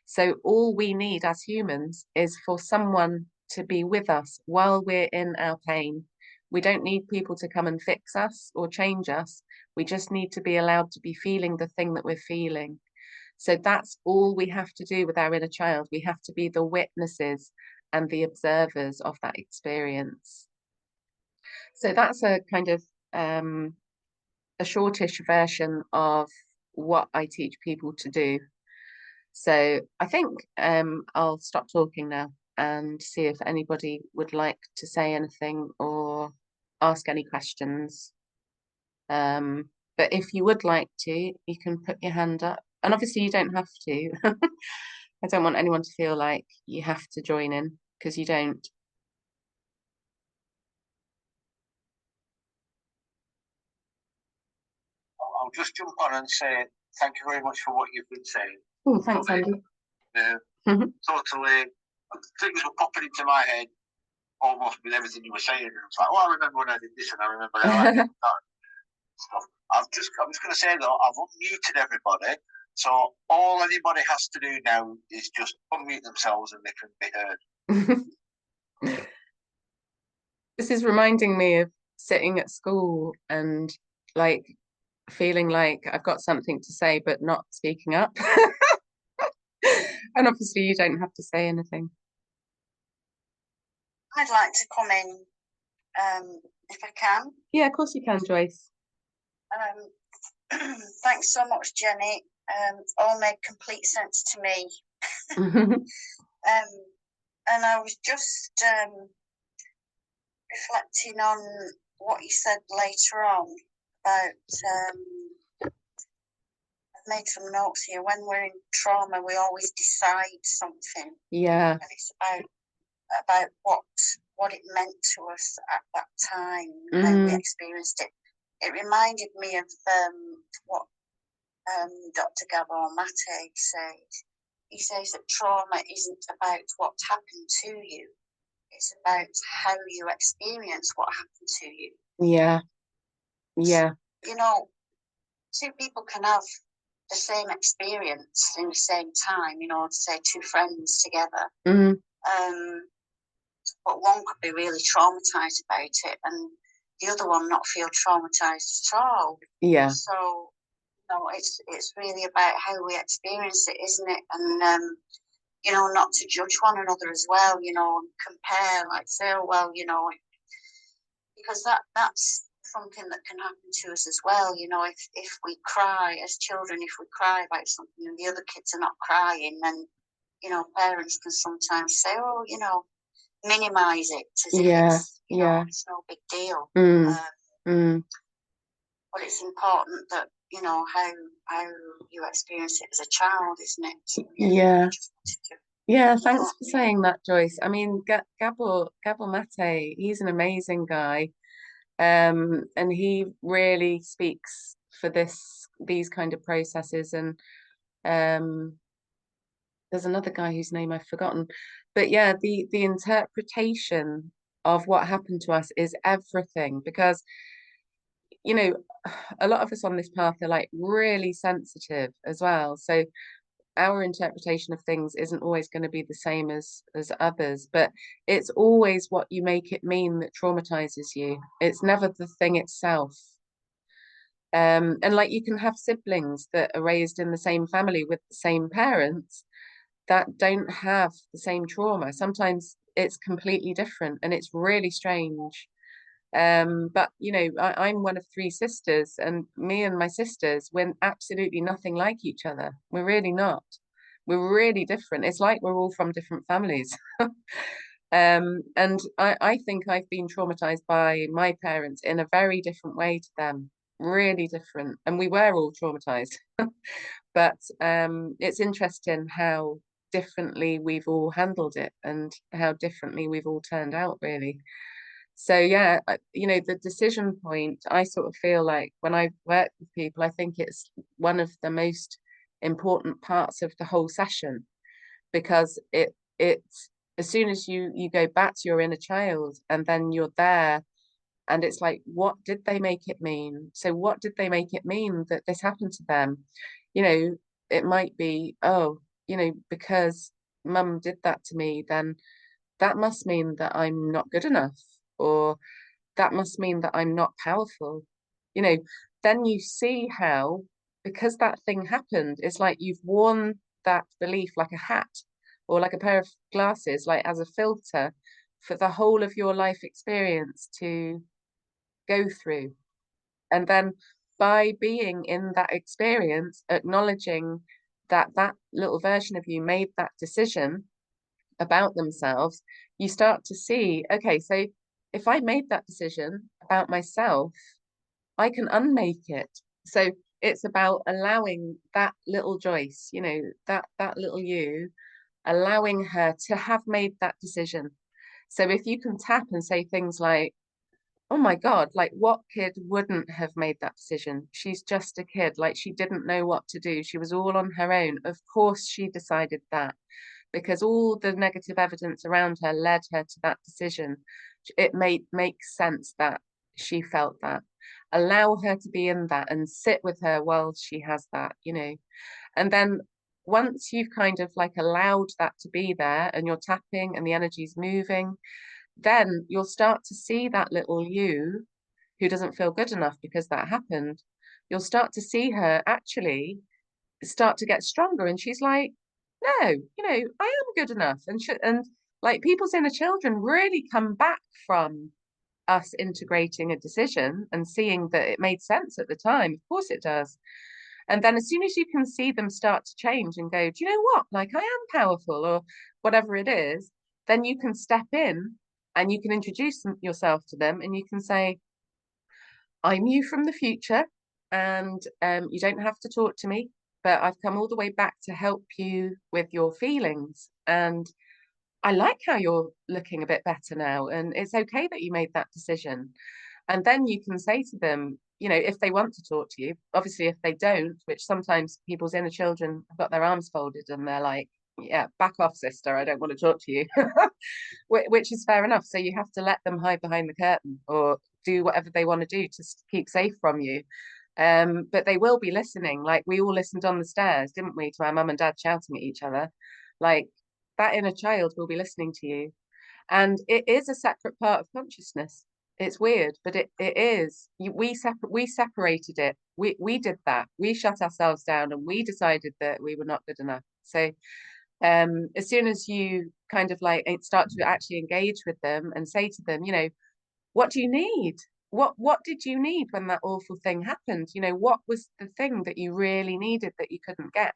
So all we need as humans is for someone to be with us while we're in our pain. We don't need people to come and fix us or change us. We just need to be allowed to be feeling the thing that we're feeling. So that's all we have to do with our inner child. We have to be the witnesses and the observers of that experience. So that's a kind of a shortish version of what I teach people to do. So I think I'll stop talking now and see if anybody would like to say anything or ask any questions. But if you would like to, you can put your hand up. And obviously you don't have to. I don't want anyone to feel like you have to join in, because you don't. I'll just jump on and say thank you very much for what you've been saying. Oh, thanks, Andy. Totally, things were popping into my head almost with everything you were saying. And it's like, oh, I remember when I did this, and I remember how I did that stuff. I'm just going to say though, I've unmuted everybody, so all anybody has to do now is just unmute themselves and they can be heard. This is reminding me of sitting at school and like feeling like I've got something to say but not speaking up. And obviously you don't have to say anything. I'd like to come in if I can. Yeah, of course you can, Joyce. Thanks so much, Jenny. All made complete sense to me. And I was just reflecting on what you said later on about I've made some notes here. When we're in trauma, we always decide something. Yeah. And it's about what it meant to us at that time, how we experienced it. It reminded me of what Dr. Gabor Mate says. He says that trauma isn't about what happened to you. It's about how you experience what happened to you. Yeah. Yeah. Two people can have the same experience in the same time, say two friends together. But one could be really traumatized about it and the other one not feel traumatized at all. Yeah. So, it's really about how we experience it, isn't it? And, not to judge one another as well, and compare, like say, oh, well, because that's the something that can happen to us as well. You know, if we cry as children, if we cry about something and the other kids are not crying, then, you know, parents can sometimes say, oh, you know, minimize it as if it's, you know, it's no big deal. But it's important that, you know, how you experience it as a child, isn't it? So, yeah, thanks for saying that, Joyce. I mean, Gabor Mate, he's an amazing guy. And he really speaks for these kind of processes. And there's another guy whose name I've forgotten. But yeah, the interpretation of what happened to us is everything, because, you know, a lot of us on this path are like really sensitive as well. So our interpretation of things isn't always going to be the same as others, but it's always what you make it mean that traumatizes you. It's never the thing itself. And like, you can have siblings that are raised in the same family with the same parents that don't have the same trauma. Sometimes it's completely different, and it's really strange. But you know, I'm one of 3 sisters, and me and my sisters, we're absolutely nothing like each other. We're really not. We're really different. It's like we're all from different families. And I think I've been traumatized by my parents in a very different way to them, really different. And we were all traumatized. But it's interesting how differently we've all handled it and how differently we've all turned out, really. So yeah, you know, the decision point, I sort of feel like when I work with people, I think it's one of the most important parts of the whole session, because it's as soon as you go back to your inner child, and then you're there, and it's like, what did they make it mean? So what did they make it mean that this happened to them? You know, it might be, oh, you know, because mum did that to me, then that must mean that I'm not good enough, or that must mean that I'm not powerful. You know, then you see how, because that thing happened, it's like you've worn that belief like a hat or like a pair of glasses, like as a filter for the whole of your life experience to go through. And then by being in that experience, acknowledging that that little version of you made that decision about themselves, you start to see, okay, so if I made that decision about myself, I can unmake it. So it's about allowing that little Joyce, you know, that little you, allowing her to have made that decision. So if you can tap and say things like, oh my God, like, what kid wouldn't have made that decision? She's just a kid, like, she didn't know what to do. She was all on her own. Of course she decided that, because all the negative evidence around her led her to that decision. It makes sense that she felt that. Allow her to be in that and sit with her while she has that, you know. And then once you've kind of like allowed that to be there, and you're tapping and the energy's moving, then you'll start to see that little you who doesn't feel good enough because that happened. You'll start to see her actually start to get stronger, and she's like, no, you know, I am good enough. And like, people's inner children really come back from us integrating a decision and seeing that it made sense at the time. Of course it does. And then as soon as you can see them start to change and go, do you know what, like, I am powerful, or whatever it is, then you can step in and you can introduce yourself to them, and you can say, I'm you from the future, and you don't have to talk to me, but I've come all the way back to help you with your feelings. And I like how you're looking a bit better now, and it's okay that you made that decision. And then you can say to them, you know, if they want to talk to you, obviously if they don't, which sometimes people's inner children have got their arms folded and they're like, yeah, back off, sister, I don't want to talk to you, which is fair enough. So you have to let them hide behind the curtain or do whatever they want to do to keep safe from you. But they will be listening. Like, we all listened on the stairs, didn't we, to our mum and dad shouting at each other? Like, that inner child will be listening to you. And it is a separate part of consciousness. It's weird, but it is. We separated it. We did that. We shut ourselves down, and we decided that we were not good enough. So as soon as you kind of like start to actually engage with them and say to them, you know, what do you need? what did you need when that awful thing happened? You know, what was the thing that you really needed that you couldn't get?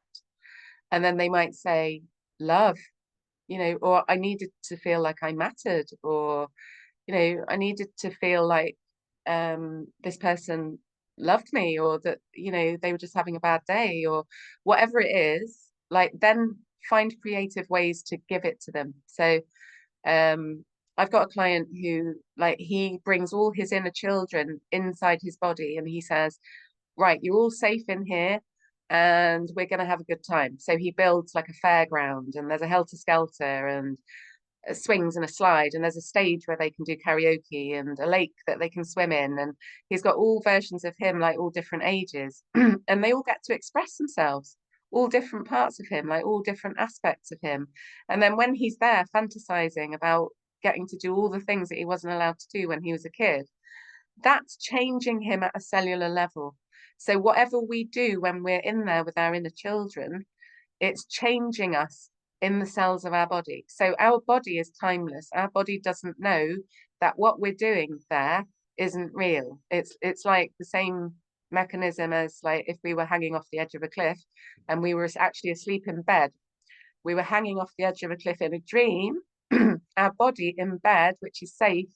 And then they might say, love, you know, or I needed to feel like I mattered, or, you know, I needed to feel like this person loved me, or that, you know, they were just having a bad day, or whatever it is. Like, then find creative ways to give it to them. So I've got a client who, like, he brings all his inner children inside his body, and he says, right, you're all safe in here and we're going to have a good time. So he builds like a fairground, and there's a helter-skelter and swings and a slide, and there's a stage where they can do karaoke, and a lake that they can swim in, and he's got all versions of him, like all different ages and they all get to express themselves, all different parts of him, like all different aspects of him. And then when he's there fantasizing about getting to do all the things that he wasn't allowed to do when he was a kid, that's changing him at a cellular level. So whatever we do when we're in there with our inner children, it's changing us in the cells of our body. So our body is timeless. Our body doesn't know that what we're doing there isn't real. It's like the same mechanism as, like, if we were hanging off the edge of a cliff and we were actually asleep in bed. We were hanging off the edge of a cliff in a dream. Our body in bed, which is safe,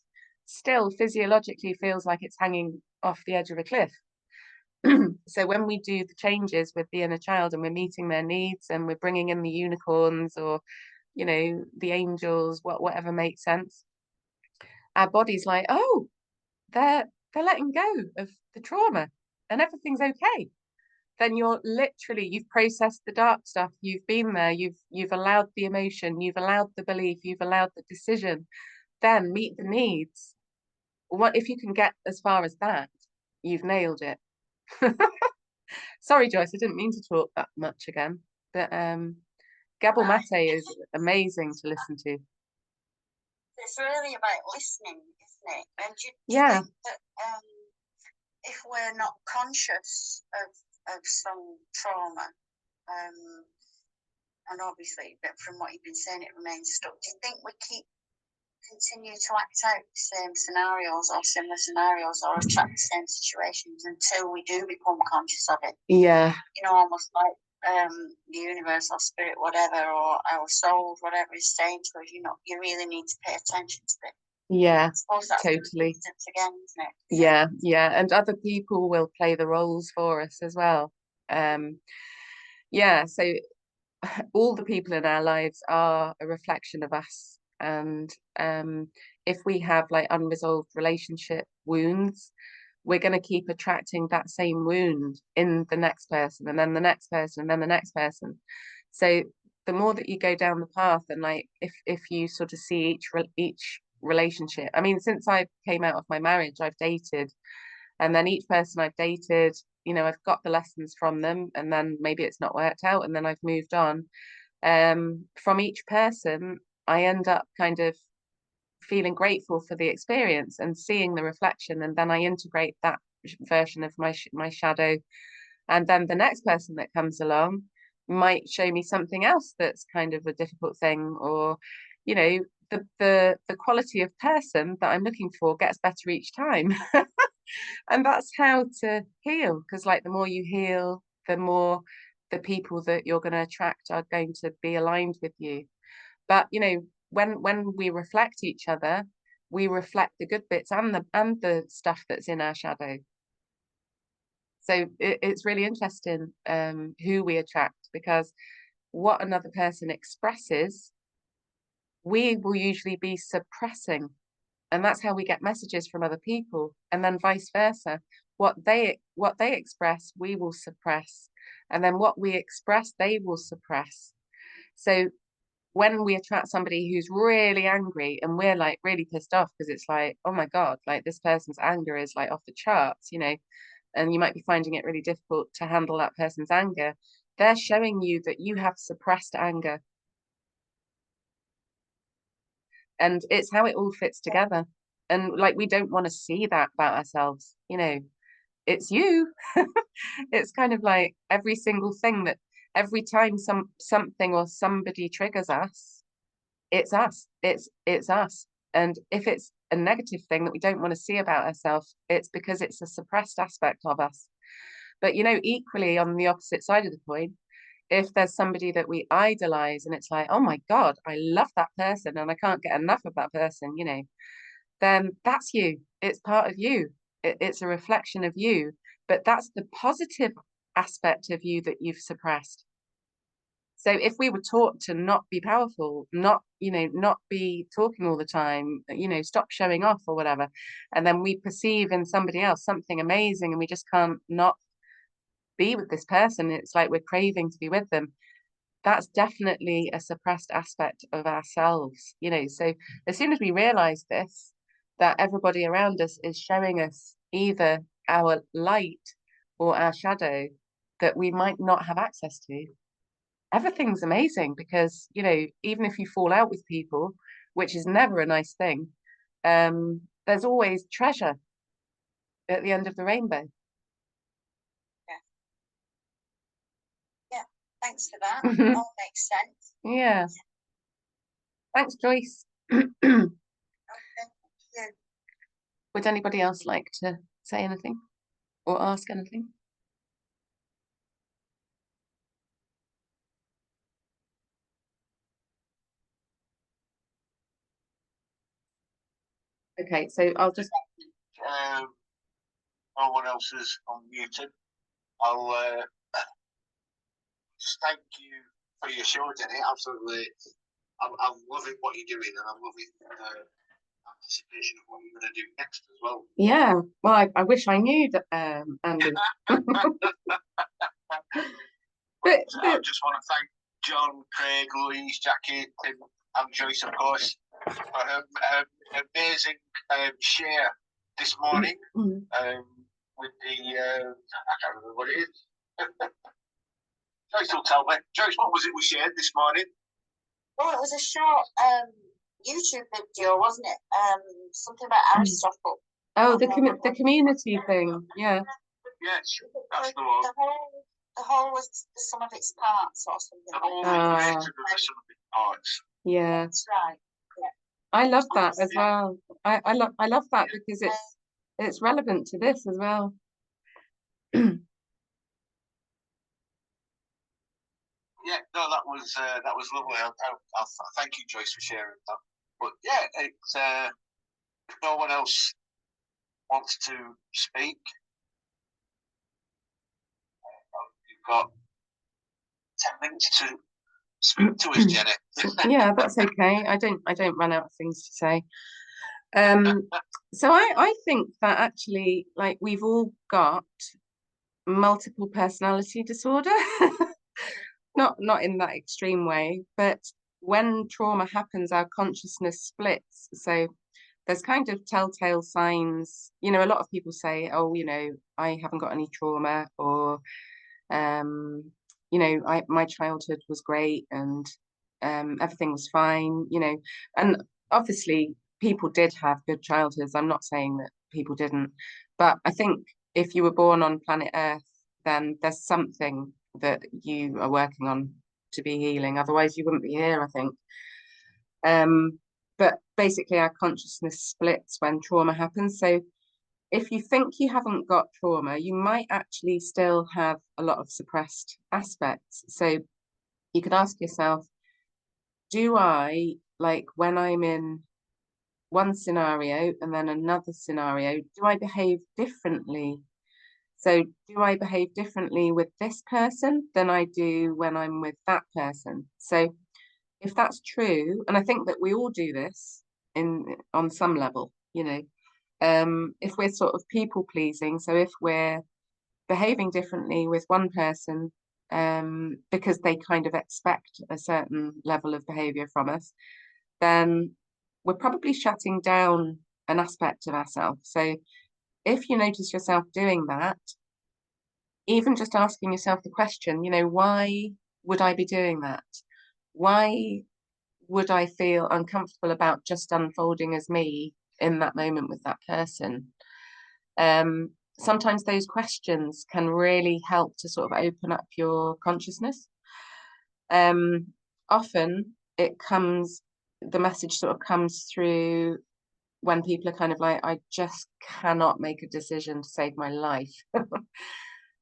still physiologically feels like it's hanging off the edge of a cliff. So when we do the changes with the inner child and we're meeting their needs and we're bringing in the unicorns, or, you know, the angels, whatever makes sense, our body's like, oh, they're letting go of the trauma and everything's okay. Then you've processed the dark stuff, you've been there, you've allowed the emotion, you've allowed the belief, you've allowed the decision. Then meet the needs. What if you can get as far as that, you've nailed it. Sorry, Joyce, I didn't mean to talk that much again, but Gabor Mate is amazing to listen to. It's really about listening, isn't it? And do you Yeah. think that if we're not conscious of some trauma, and obviously, but from what you've been saying, it remains stuck, do you think we continue to act out the same scenarios or similar scenarios, or attract the same situations until we do become conscious of it? Yeah. You know, almost like the universe or spirit, whatever, or our souls, whatever is saying to us, you know, you really need to pay attention to it. Yeah, I suppose that's totally. Again, isn't it? Yeah, yeah. And other people will play the roles for us as well. Yeah, so all the people in our lives are a reflection of us. And if we have, like, unresolved relationship wounds, we're going to keep attracting that same wound in the next person, and then the next person, and then the next person. So the more that you go down the path, and, like, if you sort of see each relationship, I mean, since I came out of my marriage, I've dated, and then each person I've dated, you know, I've got the lessons from them, and then maybe it's not worked out, and then I've moved on. From each person, I end up kind of feeling grateful for the experience and seeing the reflection, and then I integrate that version of my shadow, and then the next person that comes along might show me something else that's kind of a difficult thing, or, you know, the quality of person that I'm looking for gets better each time. And that's how to heal, because, like, the more you heal, the more the people that you're going to attract are going to be aligned with you. But, you know, when we reflect each other, we reflect the good bits and the stuff that's in our shadow. So it's really interesting who we attract, because what another person expresses, we will usually be suppressing. And that's how we get messages from other people, and then vice versa. What they express, we will suppress, and then what we express, they will suppress. So when we attract somebody who's really angry, and we're, like, really pissed off, because it's like, oh my God, like, this person's anger is, like, off the charts, you know, and you might be finding it really difficult to handle that person's anger. They're showing you that you have suppressed anger. And it's how it all fits together. And, like, we don't want to see that about ourselves, you know, it's you. It's kind of like every single thing that every time something or somebody triggers us, it's us. It's us. And if it's a negative thing that we don't want to see about ourselves, it's because it's a suppressed aspect of us. But, you know, equally on the opposite side of the coin, if there's somebody that we idolize and it's like, oh my God, I love that person and I can't get enough of that person, you know, then that's you. It's part of you. It's a reflection of you. But that's the positive aspect of you that you've suppressed. So if we were taught to not be powerful, not, you know, not be talking all the time, you know, stop showing off or whatever, and then we perceive in somebody else something amazing and we just can't not be with this person, it's like we're craving to be with them, that's definitely a suppressed aspect of ourselves, you know. So as soon as we realize this, that everybody around us is showing us either our light or our shadow that we might not have access to, everything's amazing, because, you know, even if you fall out with people, which is never a nice thing, there's always treasure at the end of the rainbow. Yeah, thanks for that. All makes sense. Yeah. Thanks, Joyce. Okay, thank you. Would anybody else like to say anything or ask anything? Okay, so I'll just... No one else is unmuted. I'll just thank you for your show, Jenny. Absolutely. I'm loving what you're doing, and I'm loving anticipation of what you're going to do next as well. Yeah, well, I wish I knew that, Andy. I just want to thank John, Craig, Louise, Jackie, Tim, and Joyce, of course, for her amazing share this morning with the, I can't remember what it is. Joyce will tell me. Joyce, what was it we shared this morning? Well, it was a short YouTube video, wasn't it? Something about Aristotle. Oh, the community thing, yeah. Yes, that's the one. The whole was the sum of its parts or something. The whole created the sum of its parts. Yeah. That's right. Yeah. I love that as well. I love that because it's relevant to this as well. Yeah, no, that was lovely. I'll thank you, Joyce, for sharing that. But yeah, it's if no one else wants to speak, you've got 10 minutes to speak to us, Jenny. Yeah, that's okay. I don't run out of things to say. So I think that actually, like, we've all got multiple personality disorder. Not in that extreme way, but when trauma happens, our consciousness splits. So there's kind of telltale signs. You know, a lot of people say, oh, you know, I haven't got any trauma, or you know, my childhood was great and everything was fine, you know. And obviously people did have good childhoods. I'm not saying that people didn't, but I think if you were born on planet Earth, then there's something that you are working on to be healing. Otherwise you wouldn't be here, I think. But basically our consciousness splits when trauma happens. So if you think you haven't got trauma, you might actually still have a lot of suppressed aspects. So you could ask yourself, do I, like, when I'm in one scenario and then another scenario, do I behave differently? So do I behave differently with this person than I do when I'm with that person? So if that's true, and I think that we all do this on some level, you know, if we're sort of people pleasing, so if we're behaving differently with one person because they kind of expect a certain level of behavior from us, then we're probably shutting down an aspect of ourselves. So if you notice yourself doing that, even just asking yourself the question, you know, why would I be doing that? Why would I feel uncomfortable about just unfolding as me in that moment with that person? Sometimes those questions can really help to sort of open up your consciousness. Often it comes the message sort of comes through when people are kind of like, I just cannot make a decision to save my life.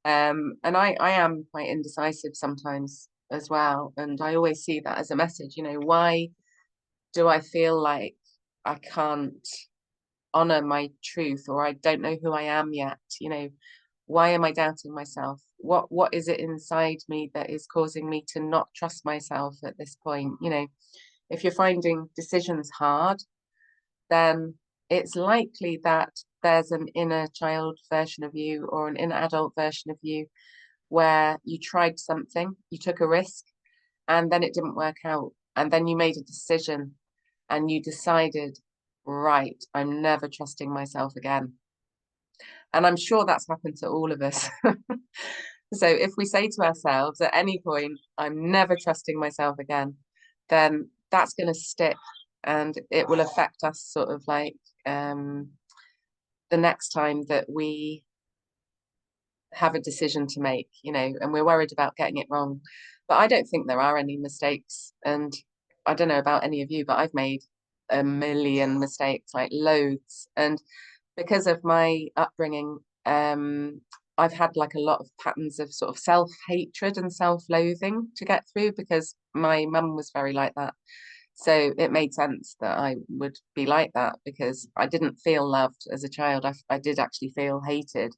And I am quite indecisive sometimes as well. And I always see that as a message, you know, why do I feel like I can't honor my truth, or I don't know who I am yet? You know, why am I doubting myself? What is it inside me that is causing me to not trust myself at this point? You know, if you're finding decisions hard, then it's likely that there's an inner child version of you or an inner adult version of you where you tried something, you took a risk, and then it didn't work out. And then you made a decision and you decided, right, I'm never trusting myself again. And I'm sure that's happened to all of us. So if we say to ourselves at any point, I'm never trusting myself again, then that's going to stick, and it will affect us sort of like the next time that we have a decision to make, you know, and we're worried about getting it wrong. But I don't think there are any mistakes. And I don't know about any of you, but I've made a million mistakes, like loads. And because of my upbringing, I've had like a lot of patterns of sort of self-hatred and self-loathing to get through, because my mum was very like that. So it made sense that I would be like that, because I didn't feel loved as a child. I did actually feel hated.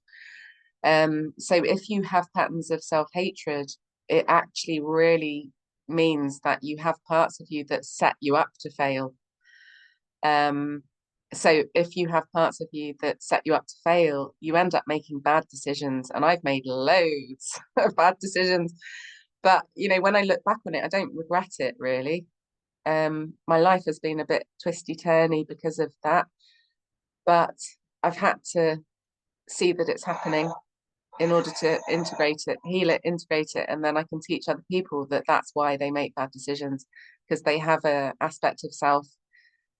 So if you have patterns of self-hatred, it actually really means that you have parts of you that set you up to fail. So if you have parts of you that set you up to fail, you end up making bad decisions. And I've made loads of bad decisions. But, you know, when I look back on it, I don't regret it really. My life has been a bit twisty-turny because of that. But I've had to see that it's happening in order to integrate it, heal it, integrate it, and then I can teach other people that that's why they make bad decisions, because they have a aspect of self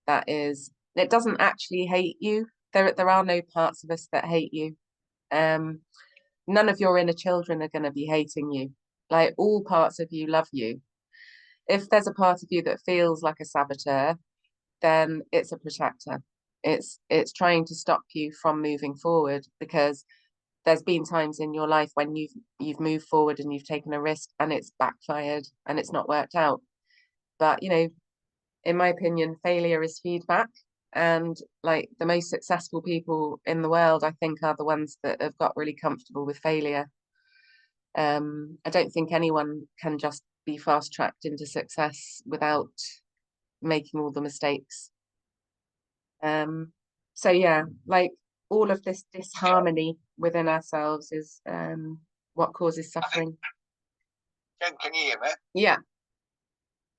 that is, it doesn't actually hate you. There are no parts of us that hate you. None of your inner children are going to be hating you. Like, all parts of you love you. If there's a part of you that feels like a saboteur, then it's a protector. It's trying to stop you from moving forward, because there's been times in your life when you've moved forward and you've taken a risk and it's backfired and it's not worked out. But, you know, in my opinion, failure is feedback. And like, the most successful people in the world, I think, are the ones that have got really comfortable with failure. I don't think anyone can just be fast tracked into success without making all the mistakes. So yeah, like, all of this disharmony within ourselves is what causes suffering. Jen, can you hear me? Yeah.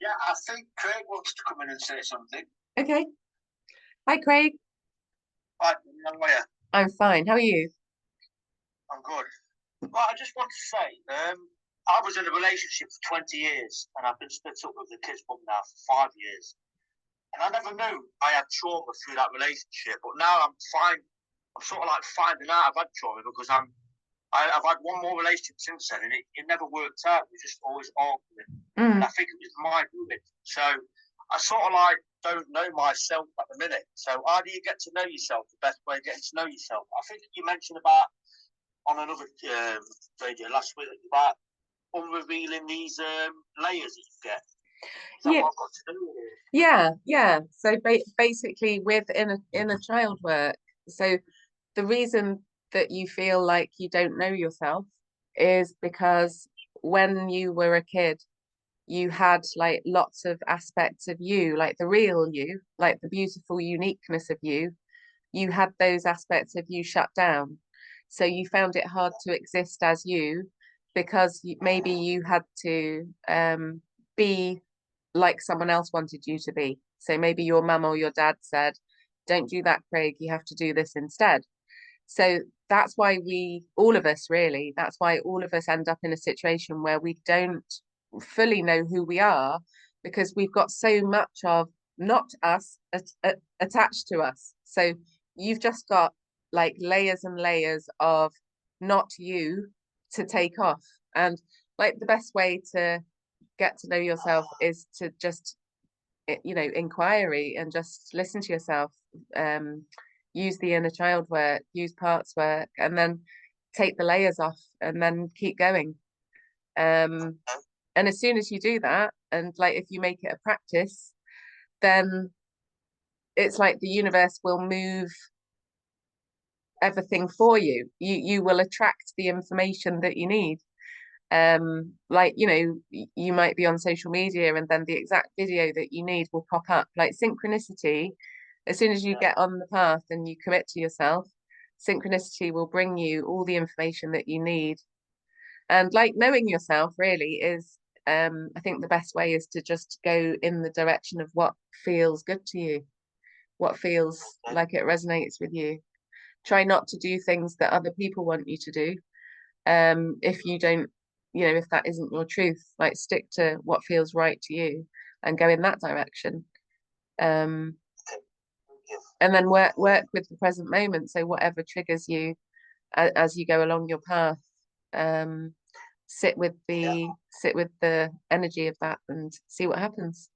Yeah, I think Craig wants to come in and say something. Okay. Hi, Craig. Hi, how are you? I'm fine. How are you? I'm good. Well, I just want to say, I was in a relationship for 20 years, and I've been split up with the kid's mum now for 5 years. And I never knew I had trauma through that relationship, but now I'm sort of like finding out I've had trauma, because I've had one more relationship since then, and it never worked out. We just always arguing. And I think it was my doing. So I sort of like don't know myself at the minute. So how do you get to know yourself? The best way of getting to know yourself. I think you mentioned about on another radio last week about unrevealing these layers that you get. Is that what I've got to do? Yeah. So basically, with inner child work, so the reason that you feel like you don't know yourself is because when you were a kid, you had like lots of aspects of you, like the real you, like the beautiful uniqueness of you. You had those aspects of you shut down. So you found it hard to exist as you, because maybe you had to be like someone else wanted you to be. So maybe your mum or your dad said, don't do that, Craig, you have to do this instead. So that's why all of us end up in a situation where we don't fully know who we are, because we've got so much of not us attached to us. So you've just got like layers and layers of not you to take off. And like, the best way to get to know yourself is to just you know, inquiry, and just listen to yourself. Use the inner child work, use parts work, and then take the layers off, and then keep going. And as soon as you do that, and like if you make it a practice, then it's like the universe will move everything for you. You will attract the information that you need. Like, you know, you might be on social media and then the exact video that you need will pop up. Like synchronicity, as soon as you get on the path and you commit to yourself, synchronicity will bring you all the information that you need. And like knowing yourself really is, I think the best way is to just go in the direction of what feels good to you, what feels like it resonates with you. Try not to do things that other people want you to do. If you don't, you know, if that isn't your truth, like stick to what feels right to you and go in that direction. And then work with the present moment. So whatever triggers you as you go along your path, sit with the energy of that and see what happens.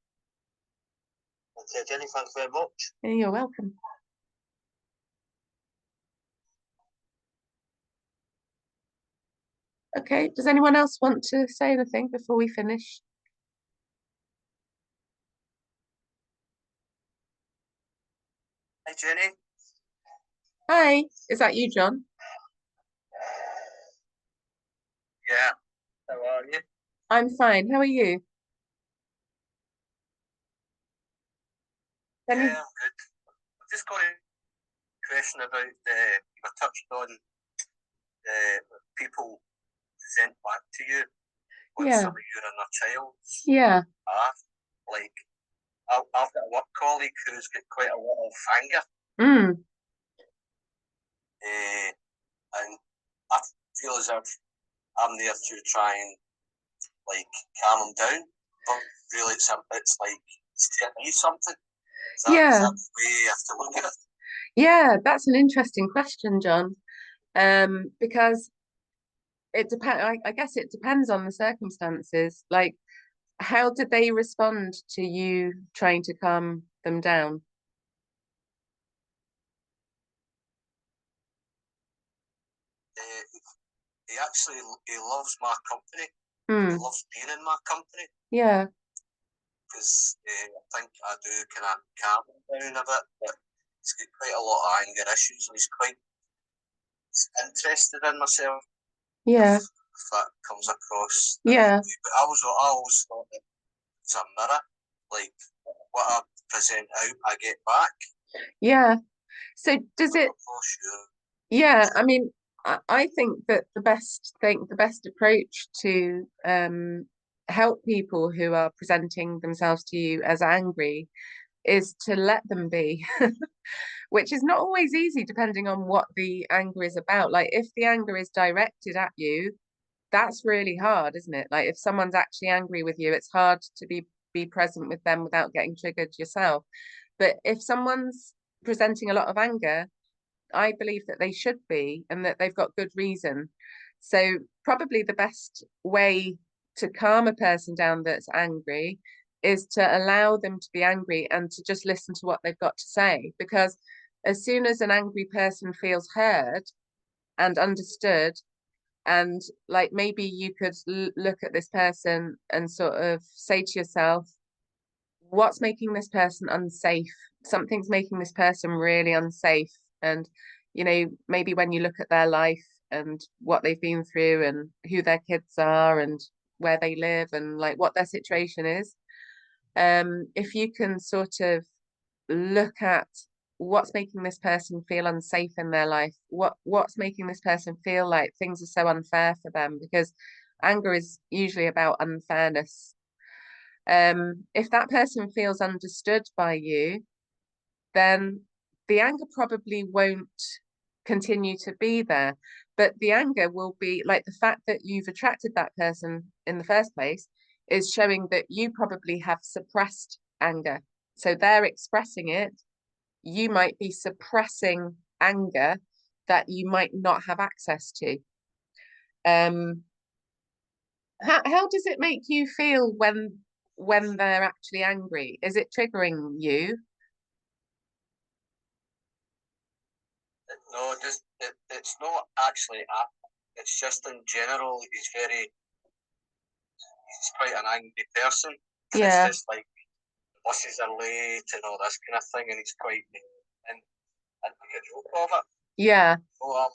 Okay, Jenny, thanks very much. You're welcome. Okay, does anyone else want to say anything before we finish? Hi, Jenny. Hi, is that you, John? Yeah, how are you? I'm fine, how are you? Yeah, I'm good. I've just got a question about you touched on people present back to you what some of your inner childs are. Like, I've got a work colleague who's got quite a lot of anger. And I feel as if I'm there to try and like calm him down. But really it's like he's telling me something. Is that the way you have to look at it? Yeah, that's an interesting question, John. Because it depends. I guess it depends on the circumstances. Like, how did they respond to you trying to calm them down? He loves my company. He loves being in my company. Yeah. Because I think I do kind of calm him down a bit, but he's got quite a lot of anger issues, and he's interested in myself. Yeah. If that comes across. Yeah. But I always thought that it's a mirror. Like what I present out, I get back. Yeah. So does it? Sure. Yeah. I mean, I think that the best approach to help people who are presenting themselves to you as angry is to let them be, which is not always easy depending on what the anger is about. Like if the anger is directed at you, that's really hard, isn't it? Like if someone's actually angry with you, it's hard to be present with them without getting triggered yourself. But if someone's presenting a lot of anger, I believe that they should be, and that they've got good reason. So probably the best way to calm a person down that's angry is to allow them to be angry and to just listen to what they've got to say. Because as soon as an angry person feels heard and understood, and like maybe you could look at this person and sort of say to yourself, what's making this person unsafe? Something's making this person really unsafe. And, you know, maybe when you look at their life and what they've been through and who their kids are and where they live and like what their situation is, if you can sort of look at what's making this person feel unsafe in their life, what's making this person feel like things are so unfair for them, because anger is usually about unfairness. If that person feels understood by you, then the anger probably won't continue to be there, but the anger will be like the fact that you've attracted that person in the first place is showing that you probably have suppressed anger. So they're expressing it. You might be suppressing anger that you might not have access to. How does it make you feel when when they're actually angry? Is it triggering you? No, just it's not actually. It's just in general. He's quite an angry person. Yeah. It's just like buses are late and all this kind of thing, and he's quite and make a joke of it. Yeah. Oh,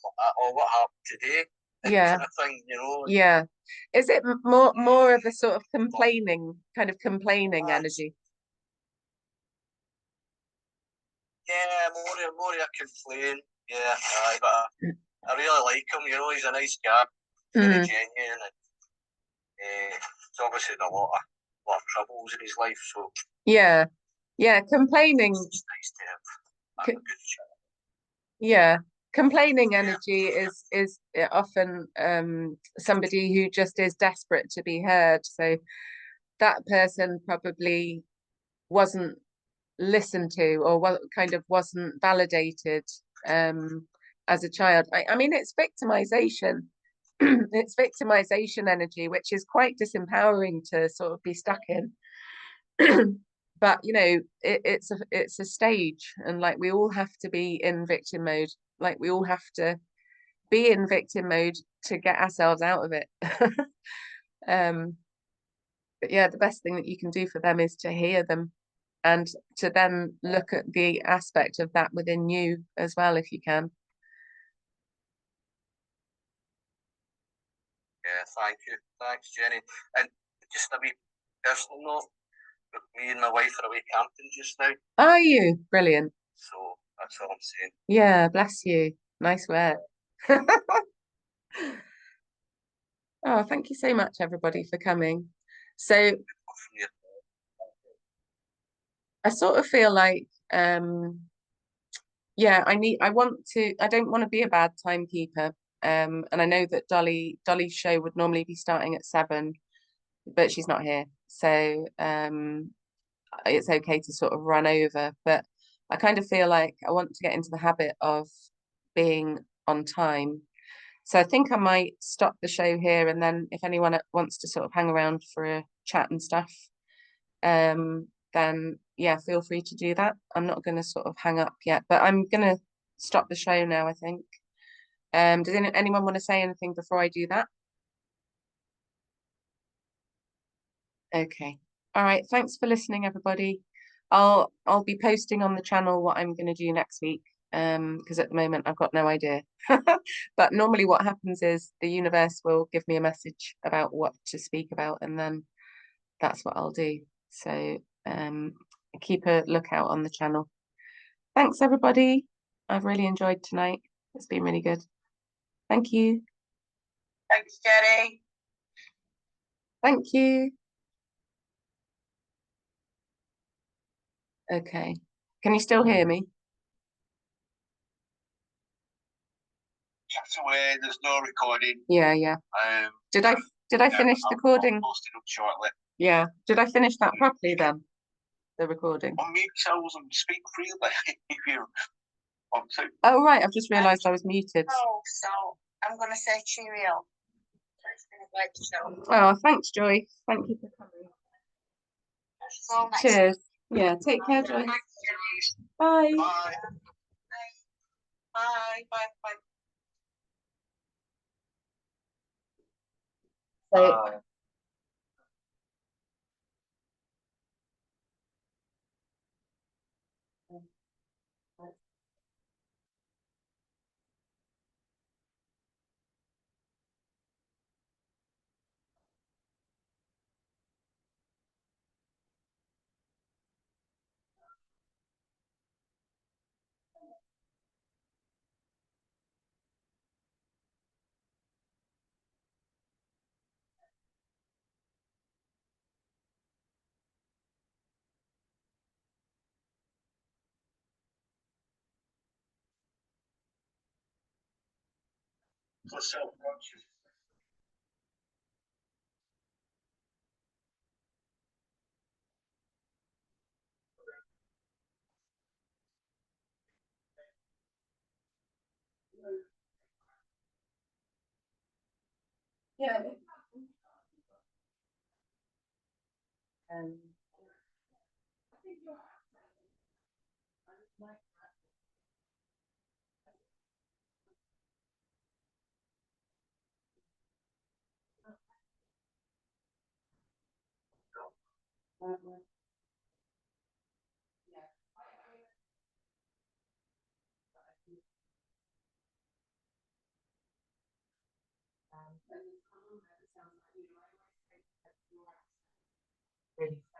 what happened today? Yeah. Kind of thing, you know. Yeah. Is it more of a sort of complaining energy? Yeah, more of a complaint. Yeah, but I really like him. You know, he's a nice guy, very genuine, and he's obviously had a lot of troubles in his life. So yeah, complaining. It's nice to have a good chat. Yeah, complaining energy is often somebody who just is desperate to be heard. So that person probably wasn't listened to, or wasn't validated as a child. I mean, it's victimization. It's victimization energy, which is quite disempowering to sort of be stuck in. But you know, it's a stage, and like we all have to be in victim mode. Like we all have to be in victim mode to get ourselves out of it. But yeah, the best thing that you can do for them is to hear them, and to then look at the aspect of that within you as well, if you can. Yeah, thanks, Jenny. And just a wee personal note, me and my wife are away camping just now. Are you? Brilliant. So that's all I'm saying. Yeah, bless you. Nice work. Oh, thank you so much, everybody, for coming. So I sort of feel like, yeah, I don't want to be a bad timekeeper. And I know that Dolly's show would normally be starting at 7, but she's not here. So it's okay to sort of run over, but I kind of feel like I want to get into the habit of being on time. So I think I might stop the show here, and then if anyone wants to sort of hang around for a chat and stuff, then yeah, feel free to do that. I'm not going to sort of hang up yet, but I'm going to stop the show now, I think. Does anyone want to say anything before I do that? Okay. All right. Thanks for listening, everybody. I'll be posting on the channel what I'm going to do next week, because at the moment I've got no idea. But normally what happens is the universe will give me a message about what to speak about, and then that's what I'll do. So keep a lookout on the channel. Thanks, everybody. I've really enjoyed tonight. It's been really good. Thank you. Thanks, Jenny. Thank you. Okay. Can you still hear me? Chat away. There's no recording. Yeah. Did I finish the recording? I'll post it up shortly. Yeah. Did I finish that properly then? The recording. Unmute yourselves and speak freely if you want to. Oh right, I've just realised I was muted. Oh, so I'm gonna say cheerio. It's been a great show. Oh, thanks, Joy. Thank you for coming. So nice. Cheers. Yeah, take care, Joy. Bye. Bye. Bye. Bye. Bye. So For self-conscious. yeah. Really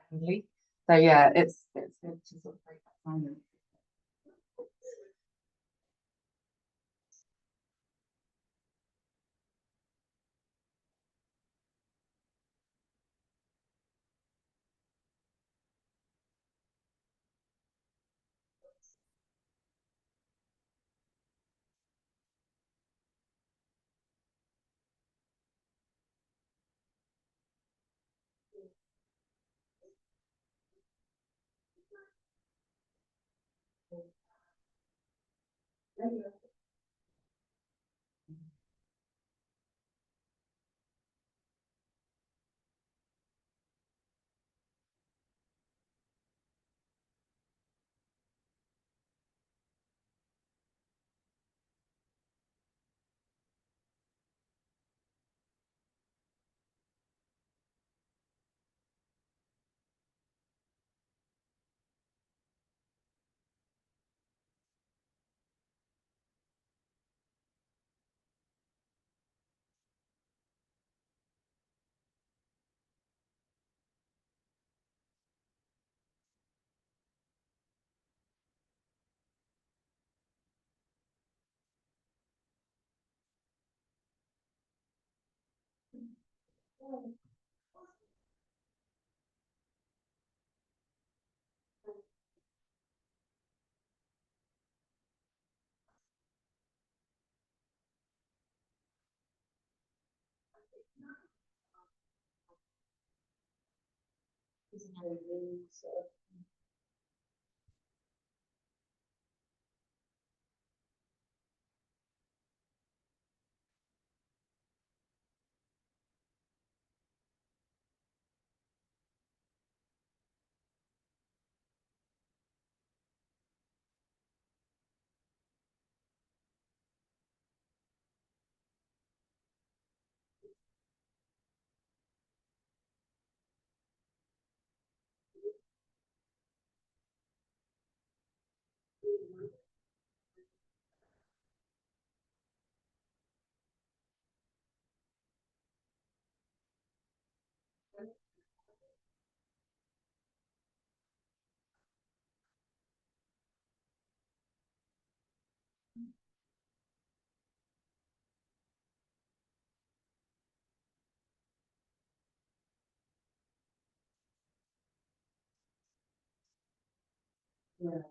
friendly. So yeah, it's good to sort of break that silence. Yeah.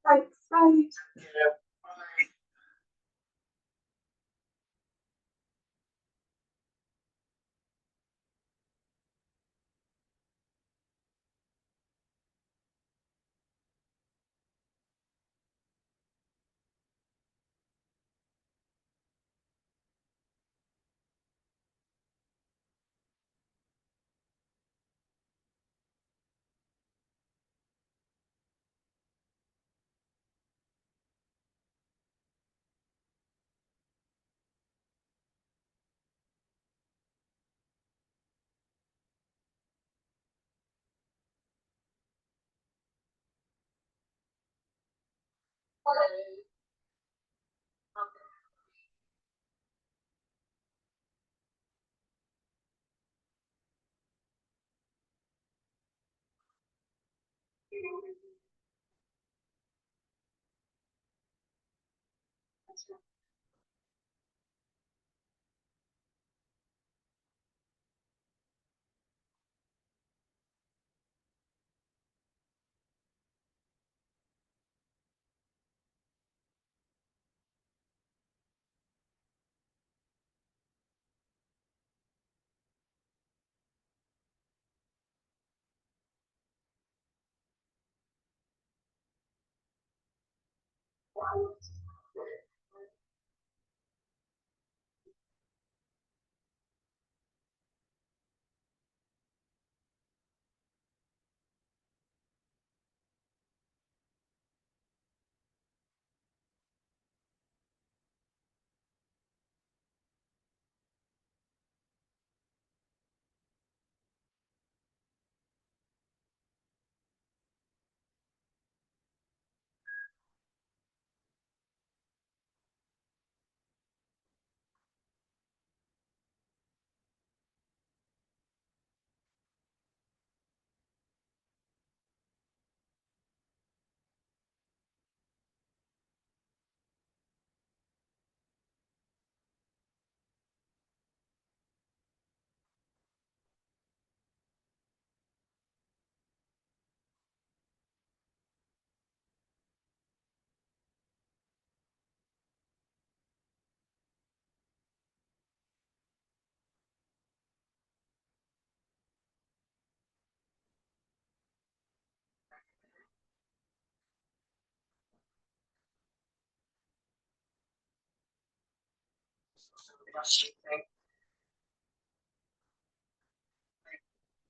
Thanks, bye.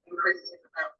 Increasing about